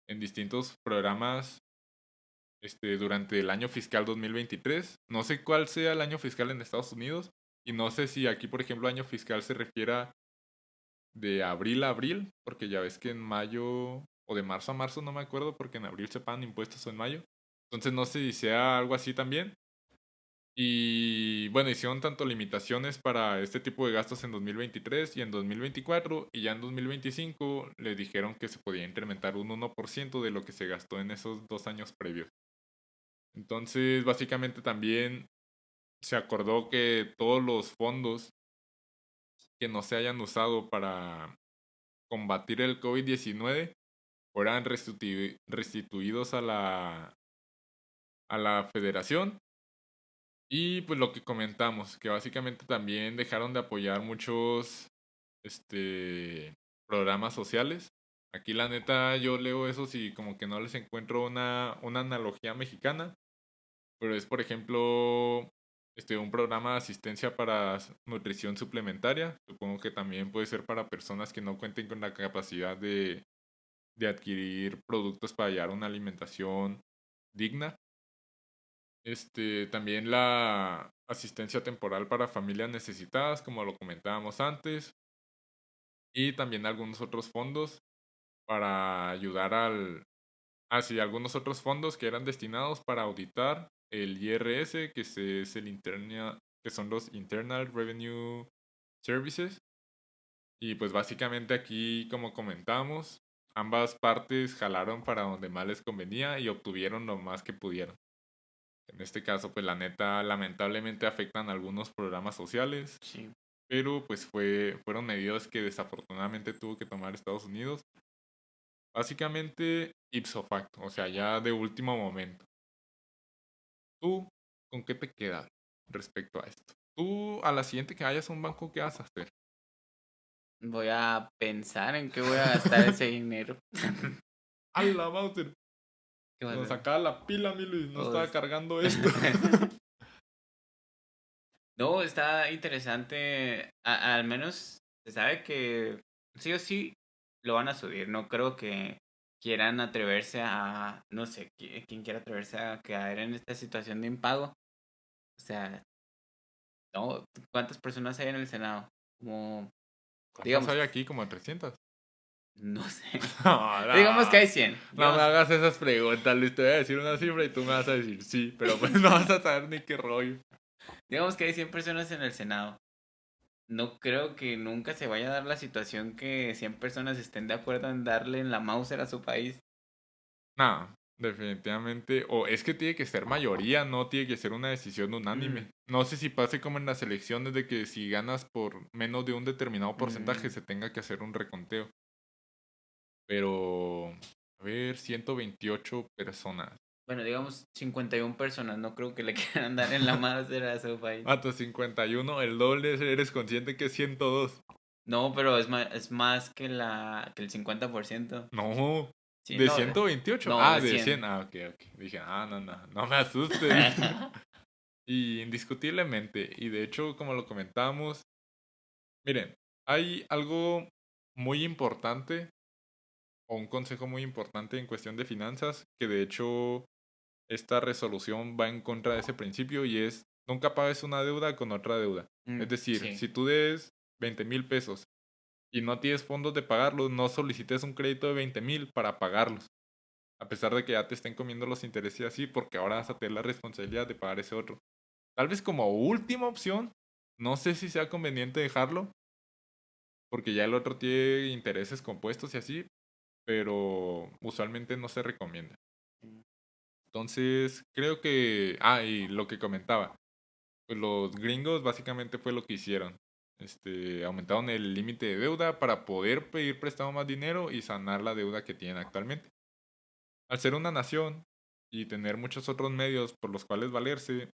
[SPEAKER 1] en distintos programas durante el año fiscal 2023. No sé cuál sea el año fiscal en Estados Unidos y no sé si aquí, por ejemplo, año fiscal se refiere de abril a abril, porque ya ves que en mayo o de marzo a marzo, no me acuerdo, porque en abril se pagan impuestos o en mayo. Entonces no sé si sea algo así también. Y bueno, hicieron tanto limitaciones para este tipo de gastos en 2023 y en 2024 y ya en 2025 le dijeron que se podía incrementar un 1% de lo que se gastó en esos 2 años previos. Entonces básicamente también se acordó que todos los fondos que no se hayan usado para combatir el COVID-19 fueran restituidos a la federación. Y pues lo que comentamos, que básicamente también dejaron de apoyar muchos programas sociales. Aquí la neta yo leo eso y como que no les encuentro una analogía mexicana, pero es por ejemplo un programa de asistencia para nutrición suplementaria. Supongo que también puede ser para personas que no cuenten con la capacidad de adquirir productos para llevar una alimentación digna. También la asistencia temporal para familias necesitadas, como lo comentábamos antes, y también algunos otros fondos para ayudar algunos otros fondos que eran destinados para auditar el IRS, es que son los Internal Revenue Services. Y pues básicamente aquí, como comentamos, ambas partes jalaron para donde más les convenía y obtuvieron lo más que pudieron. En este caso, pues la neta, lamentablemente afectan algunos programas sociales,
[SPEAKER 2] Sí.
[SPEAKER 1] pero pues fueron medidas que desafortunadamente tuvo que tomar Estados Unidos. Básicamente, ipso facto, o sea, ya de último momento. ¿Tú con qué te quedas respecto a esto? Tú, a la siguiente que vayas a un banco, ¿qué vas a hacer?
[SPEAKER 2] Voy a pensar en qué voy a gastar ese dinero.
[SPEAKER 1] ¡A la Mauser!
[SPEAKER 2] ¿Qué
[SPEAKER 1] Nos
[SPEAKER 2] pasa?
[SPEAKER 1] sacaba la pila, mi Luis, no estaba
[SPEAKER 2] Pues,
[SPEAKER 1] cargando esto.
[SPEAKER 2] no, está interesante. Al menos se sabe que sí o sí lo van a subir. No creo que quieran atreverse a, no sé, quién quiera atreverse a caer en esta situación de impago. O sea, no, ¿cuántas personas hay en el Senado? Como,
[SPEAKER 1] ¿Cuántas
[SPEAKER 2] digamos,
[SPEAKER 1] hay aquí? Como 300.
[SPEAKER 2] no sé. Digamos que
[SPEAKER 1] No,
[SPEAKER 2] hay 100.
[SPEAKER 1] no me
[SPEAKER 2] Digamos,
[SPEAKER 1] hagas esas preguntas, Luis. Te voy a decir una cifra y tú me vas a decir sí, pero pues no vas a saber ni qué rollo.
[SPEAKER 2] digamos que hay 100 personas en el Senado. No creo que nunca se vaya a dar la situación que 100 personas estén de acuerdo en darle en la Mauser a su país.
[SPEAKER 1] No, definitivamente. O es que tiene que ser mayoría, no tiene que ser una decisión
[SPEAKER 2] Mm,
[SPEAKER 1] unánime. No sé si pase como en las elecciones de que si ganas por menos de un determinado porcentaje
[SPEAKER 2] mm.
[SPEAKER 1] se tenga que hacer un reconteo. Pero, a ver, 128 personas.
[SPEAKER 2] Bueno, digamos 51 personas. No creo que le quieran dar en la Mauser a su país.
[SPEAKER 1] Hasta 51, el doble, eres consciente que es 102.
[SPEAKER 2] No, pero es más que que el 50%.
[SPEAKER 1] No,
[SPEAKER 2] Sí,
[SPEAKER 1] de
[SPEAKER 2] no,
[SPEAKER 1] 128.
[SPEAKER 2] no,
[SPEAKER 1] Ah,
[SPEAKER 2] de
[SPEAKER 1] de
[SPEAKER 2] 100.
[SPEAKER 1] 100. Ah, ok, ok. Dije, no me asustes. Dije. Y indiscutiblemente, y de hecho, como lo comentábamos, miren, hay algo muy importante, o un consejo muy importante en cuestión de finanzas, que de hecho esta resolución va en contra de ese principio y es, nunca pagues una deuda con otra deuda. Es decir,
[SPEAKER 2] Sí.
[SPEAKER 1] si tú des 20,000 pesos y no tienes fondos de pagarlos, no solicites un crédito de 20,000 para pagarlos. A pesar de que ya te estén comiendo los intereses y así, porque ahora vas a tener la responsabilidad de pagar ese otro. Tal vez como última opción, no sé si sea conveniente dejarlo, porque ya el otro tiene intereses compuestos y así, pero usualmente no se recomienda. Entonces, creo que... Ah, y lo que comentaba, pues los gringos básicamente fue lo que hicieron. Aumentaron el límite de deuda para poder pedir prestado más dinero y sanar la deuda que tienen actualmente. Al ser una nación y tener muchos otros medios por los cuales valerse,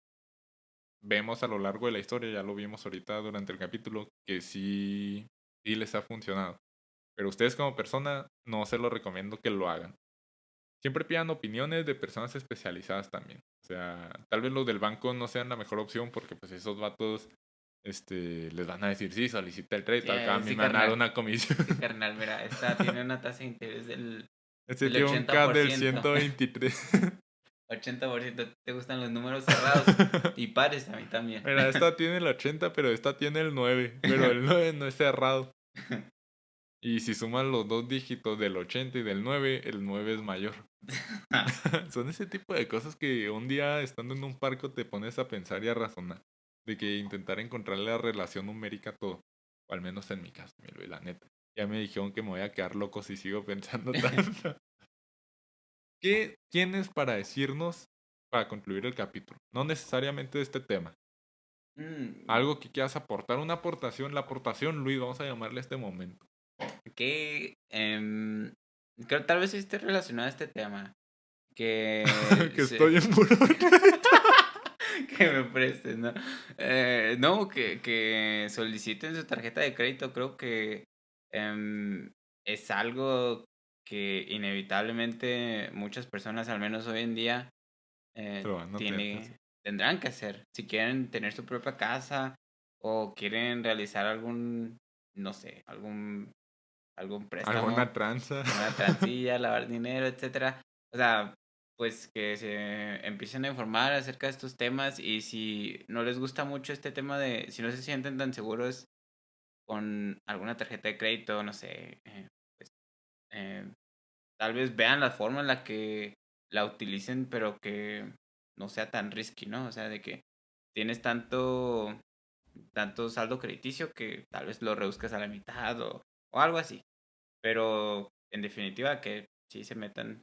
[SPEAKER 1] vemos a lo largo de la historia, ya lo vimos ahorita durante el capítulo, que sí les ha funcionado. Pero ustedes como persona no se lo recomiendo que lo hagan. Siempre pidan opiniones de personas especializadas también. O sea, tal vez los del banco no sean la mejor opción porque pues esos vatos les van a decir, sí, solicita el crédito, acá a mí
[SPEAKER 2] Sí,
[SPEAKER 1] me van a dar
[SPEAKER 2] carnal.
[SPEAKER 1] una comisión.
[SPEAKER 2] Sí, carnal, mira, esta tiene una tasa de interés
[SPEAKER 1] Este
[SPEAKER 2] del
[SPEAKER 1] tiene un
[SPEAKER 2] ochenta
[SPEAKER 1] CAD
[SPEAKER 2] por
[SPEAKER 1] del
[SPEAKER 2] ciento
[SPEAKER 1] 123.
[SPEAKER 2] 80%. ¿Te gustan los números cerrados? Y pares, a mí también.
[SPEAKER 1] Mira, esta tiene el 80, pero esta tiene el 9. Pero el 9 no es cerrado. Y si suman los dos dígitos del 80 y del 9, el 9 es mayor. Son ese tipo de cosas que un día estando en un parque te pones a pensar y a razonar. De que intentar encontrar la relación numérica a todo. O al menos en mi caso, la neta. Ya me dijeron que me voy a quedar loco si sigo pensando tanto. ¿Qué tienes para decirnos para concluir el capítulo? No necesariamente de este tema. Algo que quieras aportar, una aportación, la aportación, Luis, vamos a llamarle a este momento.
[SPEAKER 2] Que creo tal vez esté relacionado a este tema. Que
[SPEAKER 1] Que estoy en puro.
[SPEAKER 2] que me presten, ¿no? No, que soliciten su tarjeta de crédito. Creo que es algo que inevitablemente muchas personas, al menos hoy en día,
[SPEAKER 1] Lo van a tener que hacer.
[SPEAKER 2] tendrán que hacer. Si quieren tener su propia casa o quieren realizar algún, no sé, algún
[SPEAKER 1] Alguna
[SPEAKER 2] préstamo,
[SPEAKER 1] tranza.
[SPEAKER 2] una transilla, lavar dinero, etcétera. O sea, pues que se empiecen a informar acerca de estos temas, y si no les gusta mucho este tema de, si no se sienten tan seguros con alguna tarjeta de crédito, no sé, pues, eh, tal vez vean la forma en la que la utilicen, pero que no sea tan risky, ¿no? O sea, de que tienes tanto saldo crediticio que tal vez lo reduzcas a la mitad o algo así. Pero en definitiva que sí se metan.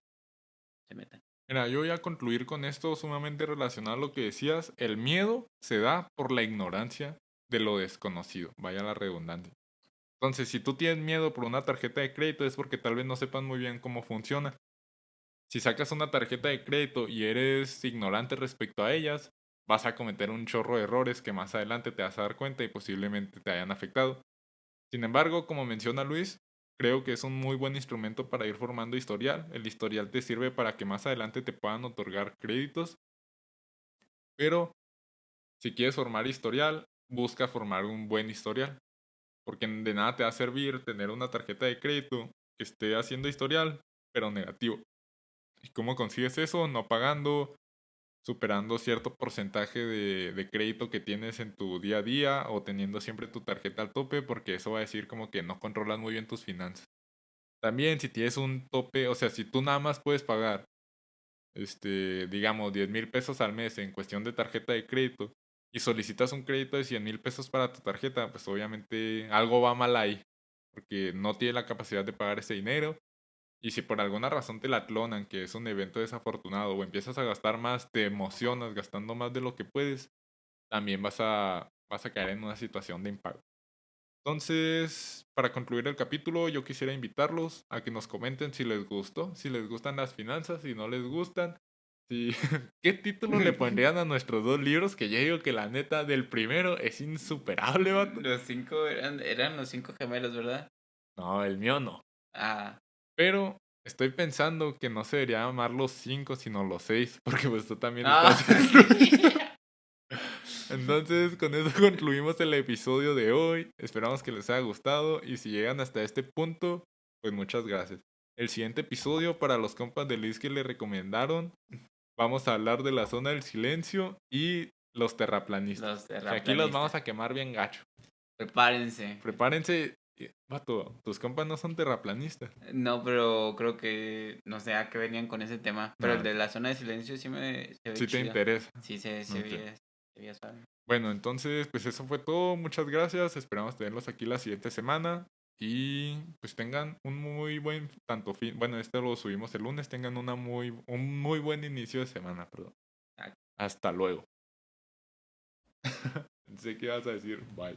[SPEAKER 1] Mira, yo voy a concluir con esto sumamente relacionado a lo que decías. El miedo se da por la ignorancia de lo desconocido, vaya la redundancia. Entonces, si tú tienes miedo por una tarjeta de crédito es porque tal vez no sepas muy bien cómo funciona. Si sacas una tarjeta de crédito y eres ignorante respecto a ellas, vas a cometer un chorro de errores que más adelante te vas a dar cuenta y posiblemente te hayan afectado. Sin embargo, como menciona Luis, creo que es un muy buen instrumento para ir formando historial. El historial te sirve para que más adelante te puedan otorgar créditos, pero si quieres formar historial, busca formar un buen historial, porque de nada te va a servir tener una tarjeta de crédito que esté haciendo historial, pero negativo. ¿Y cómo consigues eso? No pagando, superando cierto porcentaje de crédito que tienes en tu día a día o teniendo siempre tu tarjeta al tope, porque eso va a decir como que no controlas muy bien tus finanzas. También si tienes un tope, o sea, si tú nada más puedes pagar, digamos, 10,000 pesos al mes en cuestión de tarjeta de crédito y solicitas un crédito de 100,000 pesos para tu tarjeta, pues obviamente algo va mal ahí, porque no tienes la capacidad de pagar ese dinero. Y si por alguna razón te la clonan, que es un evento desafortunado, o empiezas a gastar más, te emocionas gastando más de lo que puedes, también vas a caer en una situación de impago. Entonces, para concluir el capítulo, yo quisiera invitarlos a que nos comenten si les gustó, si les gustan las finanzas, si no les gustan, si qué título le pondrían a nuestros dos libros, que yo digo que la neta del primero es insuperable, vato.
[SPEAKER 2] Los cinco eran los cinco gemelos, ¿verdad?
[SPEAKER 1] No, el mío no.
[SPEAKER 2] Ah.
[SPEAKER 1] Pero estoy pensando que no se debería llamar los 5, sino los 6, porque pues tú también
[SPEAKER 2] Ah,
[SPEAKER 1] estás
[SPEAKER 2] sí.
[SPEAKER 1] incluido. Entonces, con eso concluimos el episodio de hoy. Esperamos que les haya gustado y si llegan hasta este punto, pues muchas gracias. El siguiente episodio para los compas de Liz que le recomendaron, vamos a hablar de la zona del silencio y los terraplanistas.
[SPEAKER 2] Los
[SPEAKER 1] Que aquí los vamos
[SPEAKER 2] terraplanistas.
[SPEAKER 1] a quemar bien gacho.
[SPEAKER 2] Prepárense.
[SPEAKER 1] Prepárense. Vato, tus compas no son terraplanistas.
[SPEAKER 2] No, pero creo que no sé a qué venían con ese tema. Pero el
[SPEAKER 1] No,
[SPEAKER 2] de la zona de silencio sí se ve
[SPEAKER 1] si te
[SPEAKER 2] chido.
[SPEAKER 1] interesa.
[SPEAKER 2] Sí,
[SPEAKER 1] Ok.
[SPEAKER 2] se veía suave.
[SPEAKER 1] Bueno, entonces, pues eso fue todo. Muchas gracias. Esperamos tenerlos aquí la siguiente semana. Y pues tengan un muy buen, tanto fin, bueno, este lo subimos el lunes, tengan un muy buen inicio de semana, perdón.
[SPEAKER 2] Ah,
[SPEAKER 1] Hasta luego. Sé qué vas a decir. Bye.